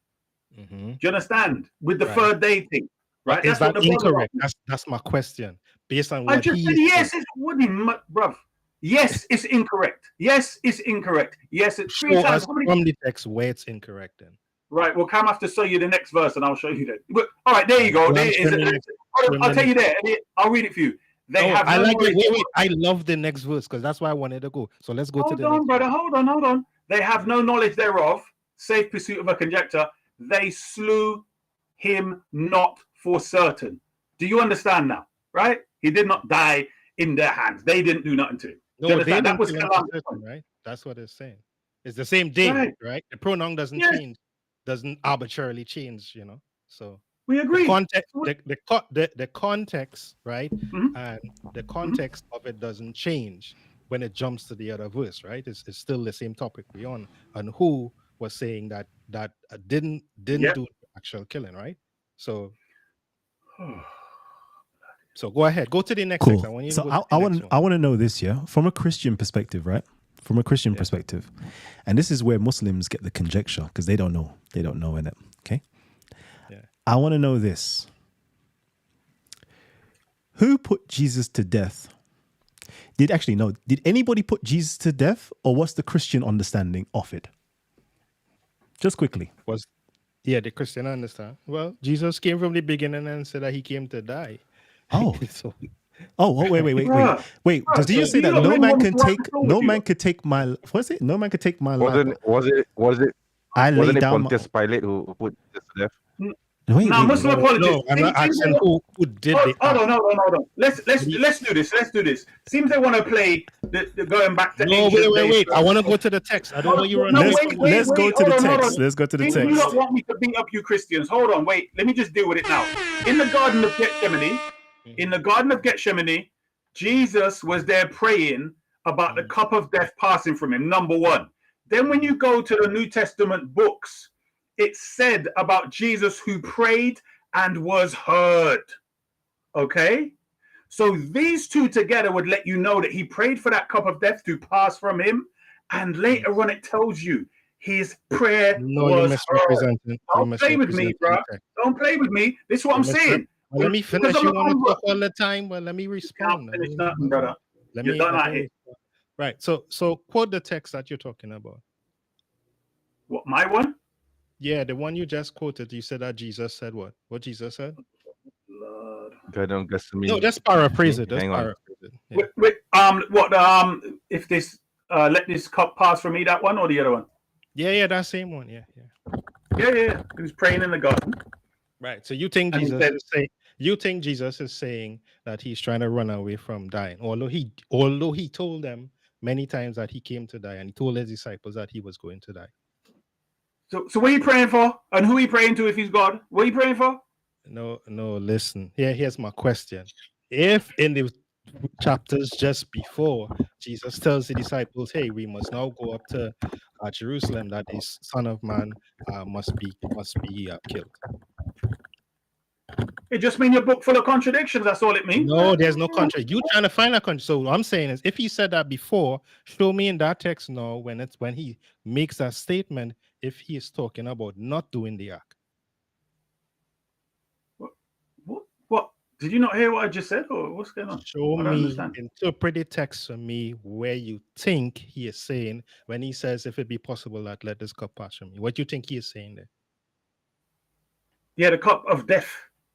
Do you understand? With the third day thing. Right? Is that incorrect? That's my question. Based on what I just said yes, it's bruv. Yes, it's incorrect. Yes, it's incorrect. Yes, it's 3 times. From the text where it's incorrect then. Right. Well, Cam have to show you the next verse and I'll show you that. But, all right, there you go. I'll tell you there. I'll read it for you. I love the next verse because that's why I wanted to go. So let's go to the next brother. Hold on. They have no knowledge thereof, save pursuit of a conjecture. They slew him not for certain. Do you understand now? Right? He did not die in their hands. They didn't do nothing to him. No, that was right. That's what it's saying. It's the same day, right? The pronoun doesn't change, doesn't arbitrarily change, So we agree. The context, right? And the context of it doesn't change when it jumps to the other verse, right? It's still the same topic we're on who was saying that didn't do the actual killing, right? So go ahead. Go to the next text. I want to know this, from a Christian perspective, right? From a Christian perspective. And this is where Muslims get the conjecture because they don't know. They don't know in it. Okay? Yeah. I want to know this. Who put Jesus to death? Did anybody put Jesus to death, or what's the Christian understanding of it? Just quickly. The Christian understand. Well, Jesus came from the beginning and said that he came to die. Oh, wait. Does he say that no man could take my? What's it? No man could take my life. Was it? I lay wasn't it down. Pontius Pilate who put this to death. Wait, Now, Muslim apologists. No, I'm not asking who did the Hold on. Let's do this. Seems they want to play the going back to No, ancient wait. days. I want to go to the text. I don't know you were Let's go to the text. Let's go to the You text. don't want me to beat up you Christians. Hold on, wait. Let me just deal with it now. In the Garden of Gethsemane, Jesus was there praying about the cup of death passing from him, number one. Then when you go to the New Testament books, it said about Jesus who prayed and was heard. Okay? So these two together would let you know that he prayed for that cup of death to pass from him. And later on, it tells you his prayer was heard. Don't play with me, bro. Don't play with me. This is what I'm saying. Well, let me finish. You want to talk all the time? Well, let me respond. Finish nothing, brother. You're done at it. Right. So quote the text that you're talking about. What, my one? Yeah, the one you just quoted. You said that Jesus said what? What Jesus said? Lord. No, just paraphrase it. Hang on. Yeah. If this let this cup pass from me, that one or the other one? Yeah, that same one. Yeah. He was praying in the garden. Right. So you think Jesus is saying that he's trying to run away from dying, although he told them many times that he came to die, and he told his disciples that he was going to die. So what are you praying for? And who are you praying to if he's God? What are you praying for? No, listen. Here's my question. If in the chapters just before, Jesus tells the disciples, hey, we must now go up to Jerusalem, that this Son of Man must be killed. It just means your book full of contradictions. That's all it means. No, there's no contradiction. You trying to find a contradiction. So what I'm saying is, if he said that before, show me in that text now when he makes that statement, if he is talking about not doing the act. What? Did you not hear what I just said, or what's going on? Show me, interpret the text for me where you think he is saying when he says, if it be possible that let this cup pass from me. What do you think he is saying there? Yeah, the cup of death.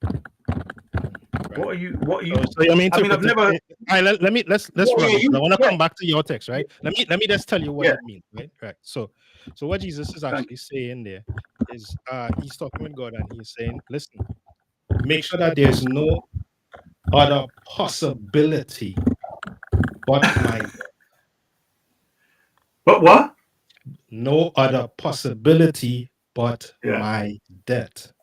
Right. What are you? So, I mean, I've never. All right, let's run. I want to come back to your text, right? Let me just tell you what it means, right? So what Jesus is actually saying there is, he's talking with God and he's saying, listen, make sure that there's no other possibility but my. But what? No other possibility but my death.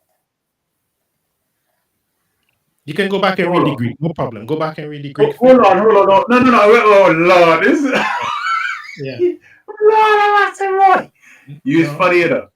You can go back and read the Greek, no problem. Go back and read the Greek. Hold on. No. Oh, Lord. This is... Yeah. Lord, I said right. You is funny enough.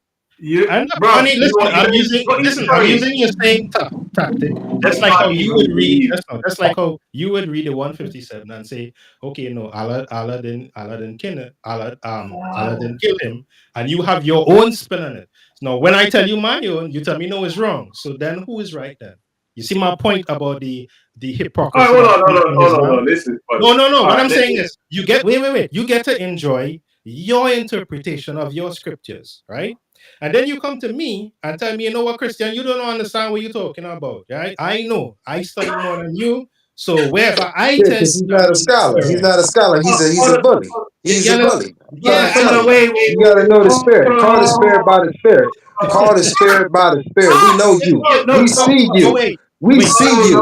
I'm not funny. I'm using your same tactic. That's like how you would read. That's like how you would read the 157 and say, okay, no, Allah didn't kill him, and you have your own spin on it. Now, when I tell you my own, you tell me no, it's wrong. So then, who is right then? You see my point about the hypocrisy. Hold on. Listen. No. What I'm saying is, you get wait. You get to enjoy your interpretation of your scriptures, right? And then you come to me and tell me, you know what, Christian, you don't understand what you're talking about, right? I know. I study more than you. So wherever I tell he's not a scholar. He's not a scholar. He's a bully. He's a bully. Yeah, you gotta know the spirit. Call the spirit by the spirit. Call the spirit by the spirit. We know you. We see you. We see you.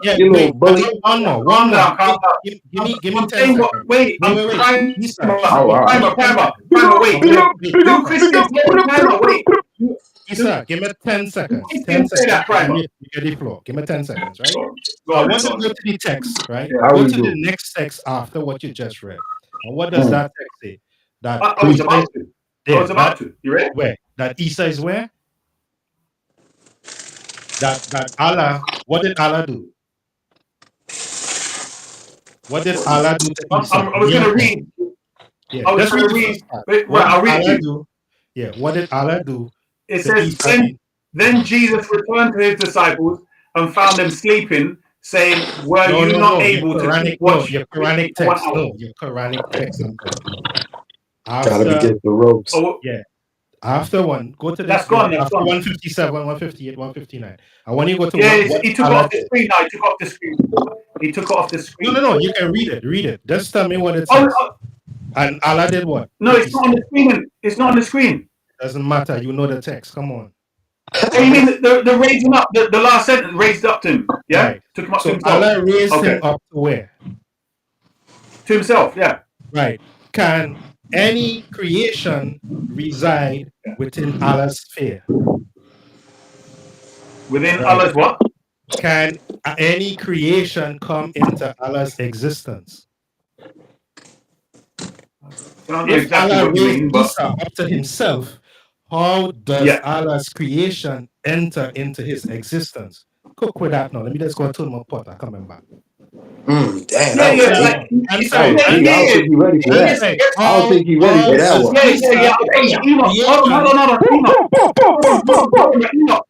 Yeah, you little bully. One more. Give me 10 seconds. Wait. Ishaq, give me 10 seconds. 10 seconds. You get the floor. Give me 10 seconds, right? I want to go to the text, right? Go to the next text after what you just read. And what does that text say? That I was about to. You ready? Where? That Isa is where? That Allah, what did Allah do? What did Allah do to Isa? I was going to read. Yeah, let's read. I'll read you. Yeah, what did Allah do? It says, then Jesus returned to his disciples and found them sleeping, saying, were you not able to keep watch? Your Quranic text. No, your Quranic text. Gotta be getting the ropes. Yeah. After one, go to that's gone. That's after gone. 157, 158, 159. I want you to go to he took off the screen now. He took off the screen. No. You can read it. Just tell me what it says. And Allah did what? No, it's not on the screen. It's not on the screen. Doesn't matter. You know the text. Come on. Oh, you mean the raising up, the last sentence raised up to him, yeah? Right. Took him up So to himself. Allah raised Okay. him up to where? To himself, yeah. Right. Can any creation reside within Allah's sphere? Within Right. Allah's what? Can any creation come into Allah's existence? I don't know If exactly Allah what you raised mean, but Isa up to himself, how does yeah. Allah's creation enter into his existence? Cook with that now. Let me just go to my pot. I'm coming back. Damn, Yeah, that was yeah, deep. like, Answer I it. don't think he ready for that. yes, Right. yes, I don't think he ready How for that does one. yeah.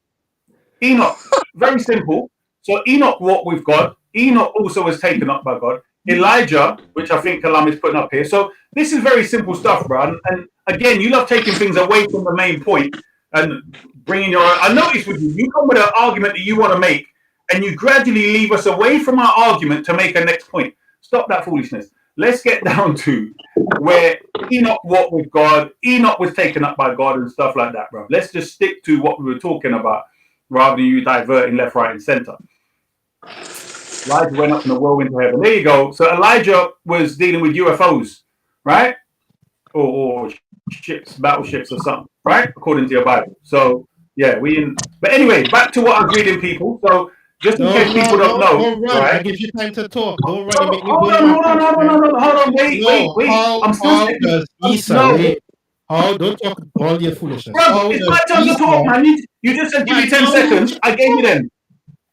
Enoch. Very simple. So Enoch walked with God. Enoch also was taken up by God. Elijah, which I think Kalam is putting up here. So this is very simple stuff, bro. And again, you love taking things away from the main point and bringing your own. I noticed with you, you come with an argument that you want to make, and you gradually leave us away from our argument to make a next point. Stop that foolishness. Let's get down to where Enoch walked with God. Enoch was taken up by God and stuff like that, bro. Let's just stick to what we were talking about rather than you diverting left, right, and center. Elijah went up in a whirlwind to heaven. There you go. So Elijah was dealing with UFOs, right? Or ships, battleships or something, right? According to your Bible. So yeah, but anyway, back to what I was reading, people. So just in case people don't know, don't run. right? I give you time to talk. Don't run. Hold on. Wait. I'm still How does Isa don't talk all your foolishness. Bro, it's my turn to talk, man. You just said give me 10 seconds. I gave you them.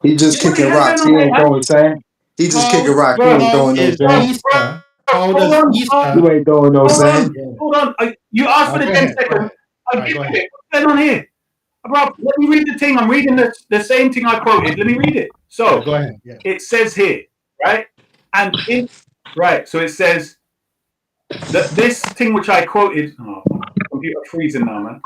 He just kicking rocks. He ain't throwing sand. He just kicking rocks. He ain't throwing no sand. How does Isa? You ain't throwing no sand. Hold on. You asked for the 10 seconds. I'll give you it. What's going on here? Bro, let me read the thing. I'm reading the same thing I quoted. Let me read it. So go ahead. Yeah. It says here, right? And so it says that this thing which I quoted. Oh, my computer freezing now, man.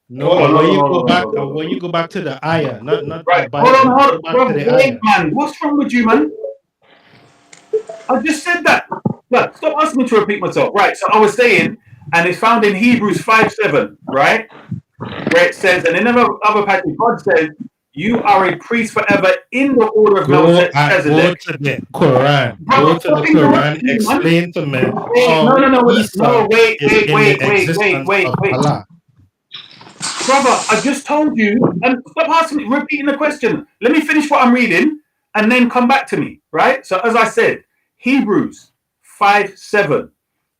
When you go back to the ayah, not right. Hold on. Wait, man. What's wrong with you, man? I just said that. Look, stop asking me to repeat myself. Right. So I was saying, and it's found in Hebrews 5:7, right? Where it says, and in other passage, God says, "You are a priest forever in the order of Melchizedek." Go to the Quran. Go to the Quran. Explain to me. Wait. Brother, I just told you, and stop asking me, repeating the question. Let me finish what I'm reading, and then come back to me, right? So as I said, Hebrews 5:7.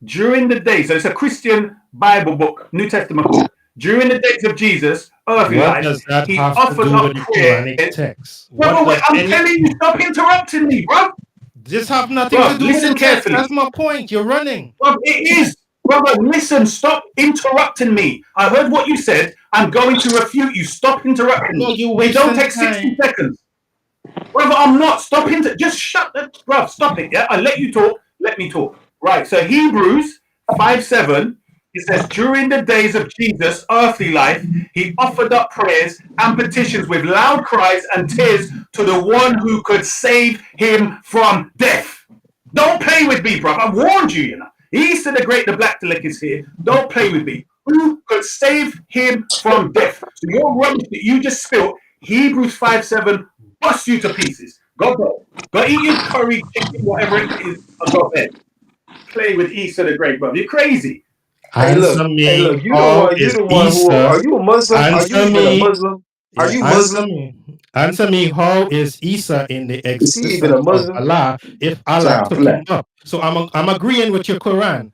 During the days, so it's a Christian Bible book, New Testament book. During the days of Jesus, earthly life, he offered up prayer. Text? Brother, I'm telling you, stop interrupting me, bro. This have nothing to do with the text. That's my point. You're running. Bro, it is. Brother, listen, stop interrupting me. I heard what you said. I'm going to refute you. Stop interrupting me. You don't take 60 seconds. Brother, I'm not. Stop just shut that. Bro, stop it, yeah? I let you talk. Let me talk. Right, so Hebrews 5:7, it says, during the days of Jesus' earthly life, he offered up prayers and petitions with loud cries and tears to the one who could save him from death. Don't play with me, bro. I warned you, you know. Easter the Great, the Black Delic is here. Don't play with me. Who could save him from death? So your rubbish that you just spilled, Hebrews 5:7, bust you to pieces. Go eat your curry, chicken, whatever it is, and go bed. Play with Easter the Great, bro. You're crazy. Hey, look, you the one who are you a Muslim? Are you even a Muslim? Are you Muslim? Answer me, how is Isa in the existence of Allah if Allah took him up? So I'm agreeing with your Quran.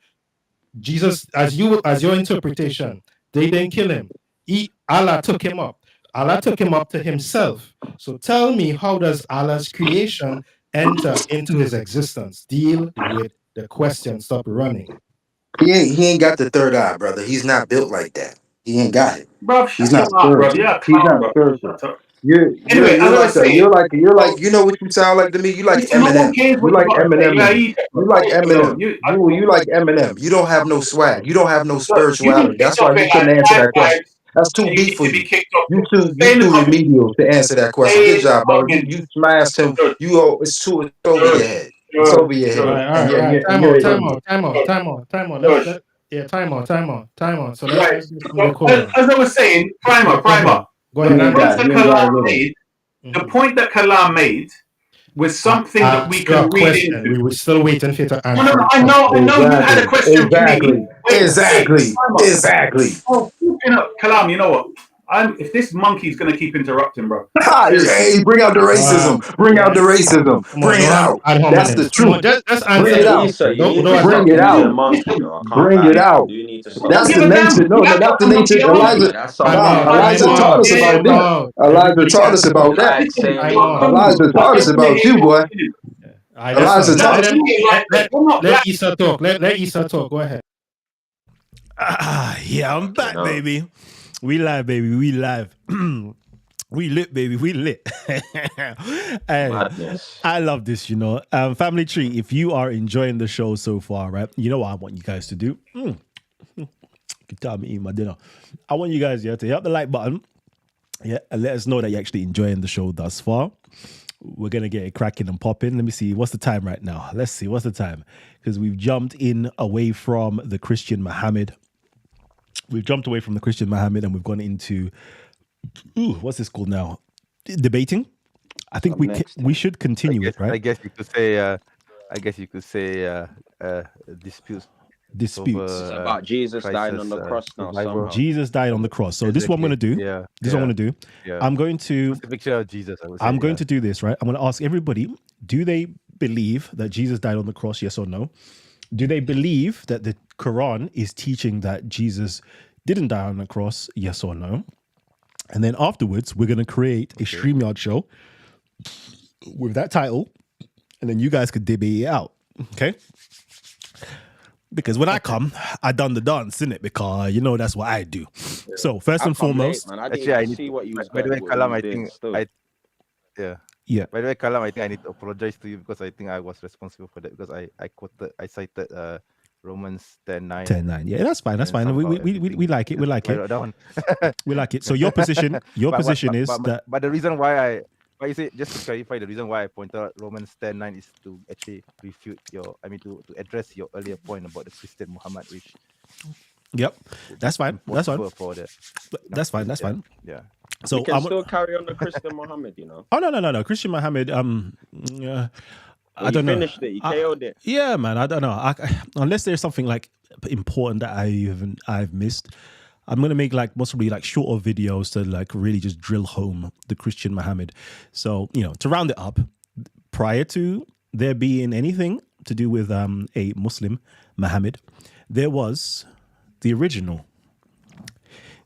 Jesus, as your interpretation, they didn't kill him. Allah took him up. Allah took him up to himself. So tell me, how does Allah's creation enter into his existence? Deal with the question. Stop running. He ain't got the third eye, brother. He's not built like that. He ain't got it. Bro, he's not spiritual. Yeah, he's not spiritual. You're like you know what you sound like to me? You like Eminem. You like Eminem. You like Eminem. You like Eminem. You don't have no swag. You don't have no spirituality. That's why you couldn't answer that question. That's too deep for you. You too remedial to answer that question. Good job, bro. You smashed him. It's over your head. It's over your head. All right. Time out. Yeah, time out. So Right. let's just So, record. as I was saying, primer. Go ahead. Bring it down. You ain't gotta go there. The point that Kalam made was something that we can read into. We were still waiting for you to answer. No, I know you had a question for me. Exactly. Oh, Kalam, you know what? If this monkey's going to keep interrupting, bro. Hey, bring out the racism. Bring out the racism. Bring it out. That's the truth. Just answer Bring it out. Bring it out. Bring it out. That's the nature. No, that's the nature. Elijah taught us about that. Elijah taught us about that. Elijah taught us about you, boy. Elijah taught us. Let Issa talk. Let Issa talk. Go ahead. Yeah, I'm back, baby. We live, baby. We live. We lit, baby. We lit. I love this, you know. Family Tree, if you are enjoying the show so far, right? You know what I want you guys to do? Good time eating my dinner. I want you guys to hit the like button. Yeah, and let us know that you're actually enjoying the show thus far. We're going to get it cracking and popping. Let me see. What's the time right now? Let's see. What's the time? Because we've jumped in away from the Christian Muhammad. We've jumped away from the Christian Muhammad and we've gone into, what's this called now? Debating. I think we should continue it, right? I guess you could say disputes. It's about Jesus dying on the cross now. Somehow. Jesus died on the cross. So this is what I'm going to do. This is what I'm going to do. I'm going to... It's a picture of Jesus, I would say. I'm going to do this, right? I'm going to ask everybody, do they believe that Jesus died on the cross, yes or no? Do they believe that the Quran is teaching that Jesus didn't die on the cross, yes or no? And then afterwards, we're going to create a StreamYard show with that title, and then you guys could debate it out, okay? Because when I come, I done the dance, innit? Because, you know, that's what I do. So, first and foremost... Late, I didn't see what you was by the way, Kalam, I think... Yeah. By the way, Kalam, I think I need to apologize to you because I think I was responsible for that because I cited Romans 10:9. 10:9. Yeah, that's fine. That's fine. We like it. We like it. We like it. So your position is that. But the reason why you say, just to clarify, the reason why I pointed out Romans 10:9 is to actually refute to address your earlier point about the Christian Muhammad, which. Yep, that's fine. That's fine. That's fine. That's fine. Yeah. So you can still carry on the Christian Muhammad, you know. Oh no. Christian Muhammad. I don't know. You finished it. You KO'd it. Yeah, man. I don't know. Unless there's something like important that I've missed, I'm gonna make like possibly like shorter videos to like really just drill home the Christian Muhammad. So to round it up, prior to there being anything to do with a Muslim Muhammad, there was the original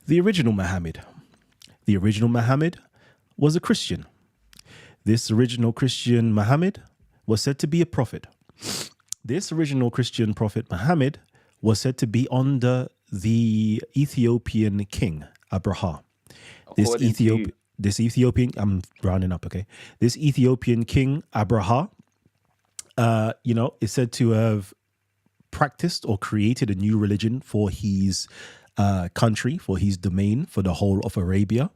Muhammad. The original Muhammad was a Christian. This original Christian Muhammad was said to be a prophet. This original Christian prophet Muhammad was said to be under the Ethiopian king, Abraha. This Ethiopian, I'm rounding up, okay? This Ethiopian king, Abraha, is said to have practiced or created a new religion for his country, for his domain, for the whole of Arabia.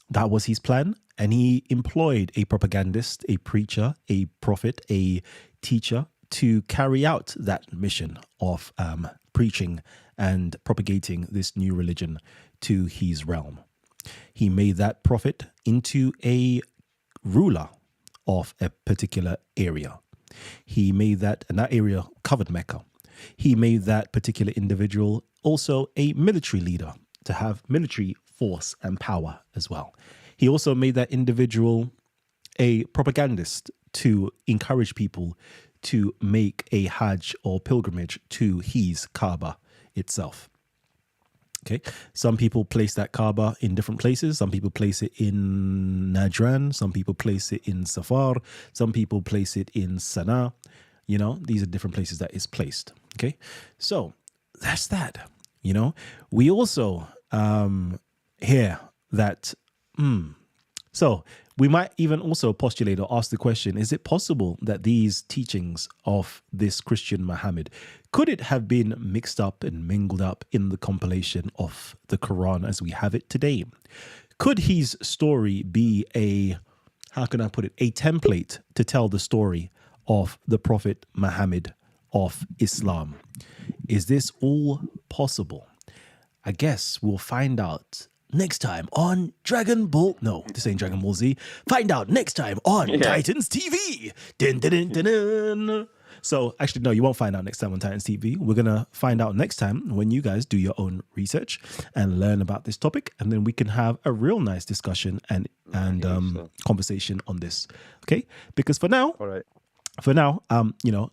That was his plan. And he employed a propagandist, a preacher, a prophet, a teacher to carry out that mission of preaching and propagating this new religion to his realm. He made that prophet into a ruler of a particular area. He made that, and that area covered Mecca. He made that particular individual also a military leader to have military force and power as well. He also made that individual a propagandist to encourage people to make a Hajj or pilgrimage to his Kaaba itself. Okay, some people place that Kaaba in different places. Some people place it in Najran. Some people place it in Safar. Some people place it in Sana'a. These are different places that it's placed. Okay, so that's that. We also hear that. So we might even also postulate or ask the question, is it possible that these teachings of this Christian Muhammad, could it have been mixed up and mingled up in the compilation of the Quran as we have it today? Could his story be a template to tell the story of the Prophet Muhammad of Islam? Is this all possible? I guess we'll find out next time on Dragon Ball. No, this ain't Dragon Ball Z. Find out next time on Titans TV. Dun, dun, dun, dun, dun. So actually, no, you won't find out next time on Titans TV. We're going to find out next time when you guys do your own research and learn about this topic. And then we can have a real nice discussion and conversation on this. Okay? Because for now, you know,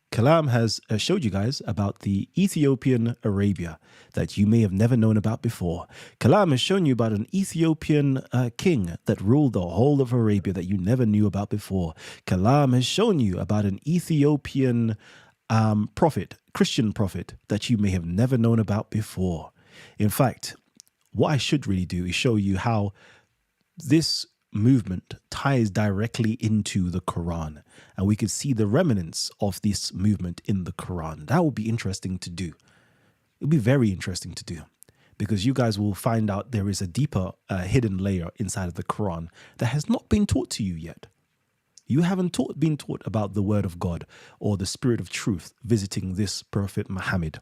Kalam has showed you guys about the Ethiopian Arabia that you may have never known about before. Kalam has shown you about an Ethiopian king that ruled the whole of Arabia that you never knew about before. Kalam has shown you about an Ethiopian prophet, Christian prophet, that you may have never known about before. In fact, what I should really do is show you how this movement ties directly into the Quran, and we could see the remnants of this movement in the Quran. That would be interesting to do. It would be very interesting to do, because you guys will find out there is a deeper hidden layer inside of the Quran that has not been taught to you yet. You haven't been taught about the word of God or the spirit of truth visiting this Prophet Muhammad.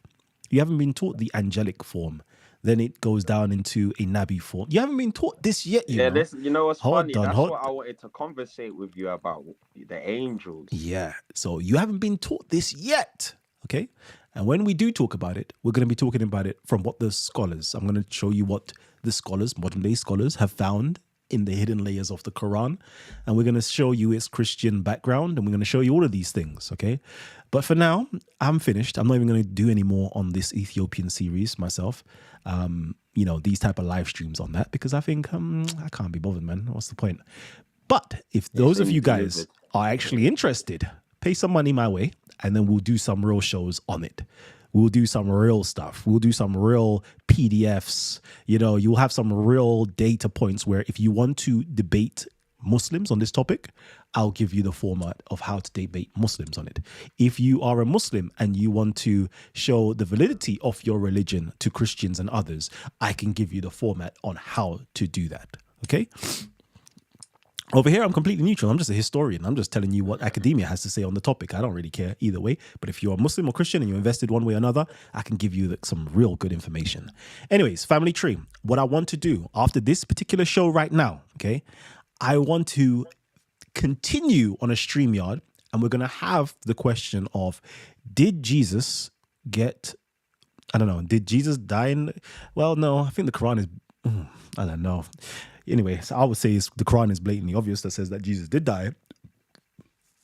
You haven't been taught the angelic form. Then it goes down into a Nabi form. You haven't been taught this yet, you know? You know what's funny? That's what I wanted to conversate with you about, the angels. Yeah, so you haven't been taught this yet, okay? And when we do talk about it, we're going to be talking about it from what the scholars, I'm going to show you what the scholars, modern-day scholars, have found in the hidden layers of the Quran. And we're going to show you its Christian background, and we're going to show you all of these things, okay? But for now, I'm finished. I'm not even going to do any more on this Ethiopian series myself. You know, these type of live streams on that, because I think I can't be bothered, man. What's the point? But if those of you guys are actually interested, pay some money my way, and then we'll do some real shows on it. We'll do some real stuff. We'll do some real PDFs. You know, you'll have some real data points where if you want to debate Muslims on this topic, I'll give you the format of how to debate Muslims on it. If you are a Muslim and you want to show the validity of your religion to Christians and others, I can give you the format on how to do that. Okay? Over here, I'm completely neutral. I'm just a historian. I'm just telling you what academia has to say on the topic. I don't really care either way. But if you're a Muslim or Christian and you're invested one way or another, I can give you some real good information. Anyways, family tree. What I want to do after this particular show right now, okay, I want to continue on a StreamYard, and we're going to have the question of, did Jesus get, I don't know, did Jesus die in, well, no, I think the Quran is, I don't know. Anyway, so I would say the Quran is blatantly obvious that says that Jesus did die.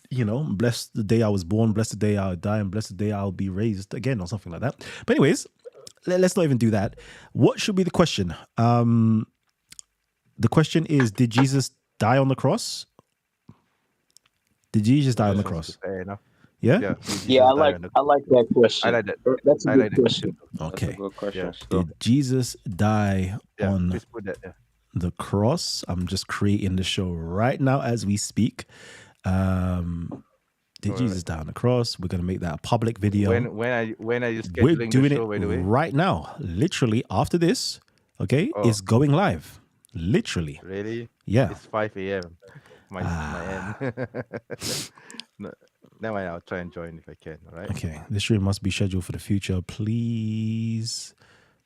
You know, blessed the day I was born, blessed the day I'll die, and blessed the day I'll be raised again, or something like that. But anyways, let's not even do that. What should be the question? The question is, did Jesus die on the cross? Did Jesus die on the cross? Fair enough. Yeah? Yeah, I like that question. I like that. That's a good question. Okay. That's a good question. Did Jesus die on Please put that there. the cross? I'm just creating the show right now as we speak. Did Jesus die on the cross? We're going to make that a public video. When are you scheduling We're doing the show, it by the way? right now. Literally after this, okay? It's going live. Literally. Really? Yeah. It's 5 a.m. My end. No, never mind, I'll try and join if I can, all right? Okay. This stream must be scheduled for the future. Please.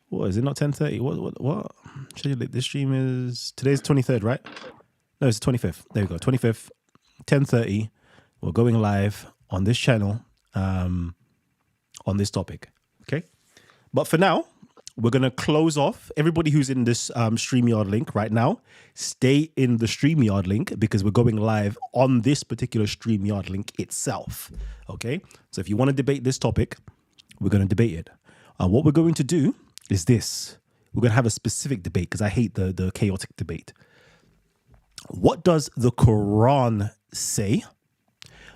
What, is it not 10:30? What? Schedule it. This stream is, today's 23rd, right? No, it's the 25th. There we go. 25th, 10:30. We're going live on this channel on this topic. Okay. But for now, we're going to close off. Everybody who's in this StreamYard link right now, stay in the StreamYard link because we're going live on this particular StreamYard link itself. Okay. So if you want to debate this topic, we're going to debate it. What we're going to do is this. We're going to have a specific debate because I hate the chaotic debate. What does the Quran say?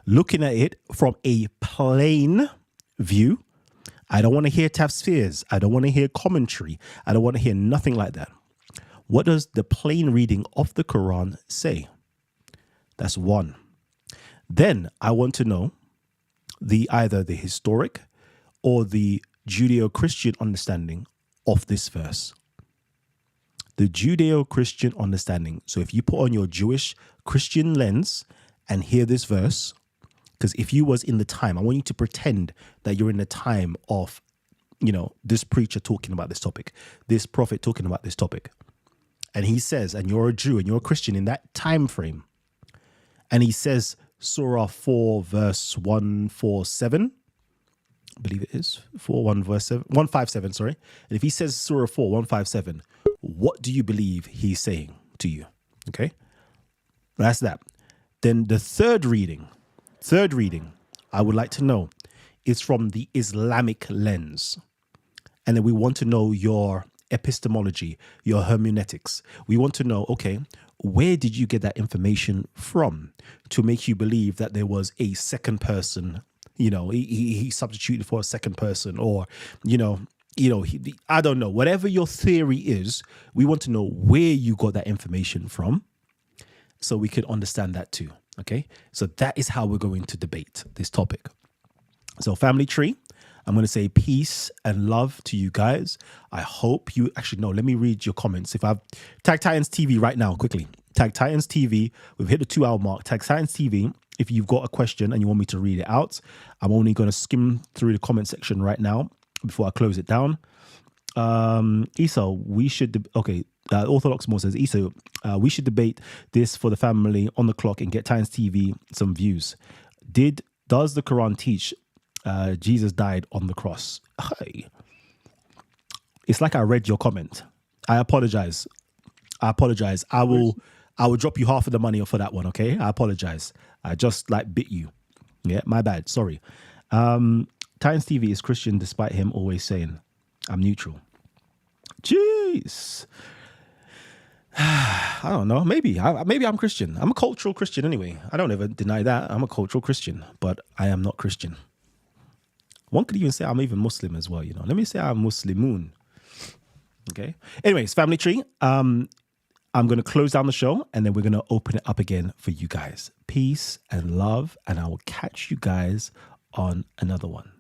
Looking at it from a plain view. I don't want to hear tafsirs. I don't want to hear commentary. I don't want to hear nothing like that. What does the plain reading of the Quran say? That's one. Then I want to know either the historic or the Judeo-Christian understanding of this verse. The Judeo-Christian understanding. So if you put on your Jewish Christian lens and hear this verse, because if you was in the time, I want you to pretend that you're in the time of this preacher talking about this topic, this prophet talking about this topic. And he says, and you're a Jew and you're a Christian in that time frame. And he says, Surah 4, verse 147, I believe it is, 157, sorry. And if he says Surah 4, 157, what do you believe he's saying to you? Okay? That's that. Then the third reading, I would like to know, is from the Islamic lens. And then we want to know your epistemology, your hermeneutics. We want to know, okay, where did you get that information from to make you believe that there was a second person, he substituted for a second person, or, I don't know, whatever your theory is, we want to know where you got that information from so we can understand that too. Okay. So that is how we're going to debate this topic. So family tree, I'm going to say peace and love to you guys. I hope you actually let me read your comments. If I've tag Titans TV right now, quickly tag Titans TV. We've hit the 2-hour mark. Tag Titans TV. If you've got a question and you want me to read it out, I'm only going to skim through the comment section right now before I close it down. Esau, we should, Orthodox More says, Esau, we should debate this for the family on the clock and get Titans TV some views. Does the Quran teach Jesus died on the cross? Hey. It's like I read your comment. I apologize. I will drop you half of the money for that one, okay? I apologize. I just bit you. Yeah, my bad. Sorry. Titans TV is Christian despite him always saying I'm neutral. Jeez. I don't know. Maybe I'm Christian. I'm a cultural Christian anyway. I don't ever deny that. I'm a cultural Christian, but I am not Christian. One could even say I'm even Muslim as well, Let me say I'm Muslimun. Okay. Anyways, family tree. I'm going to close down the show and then we're going to open it up again for you guys. Peace and love, and I will catch you guys on another one.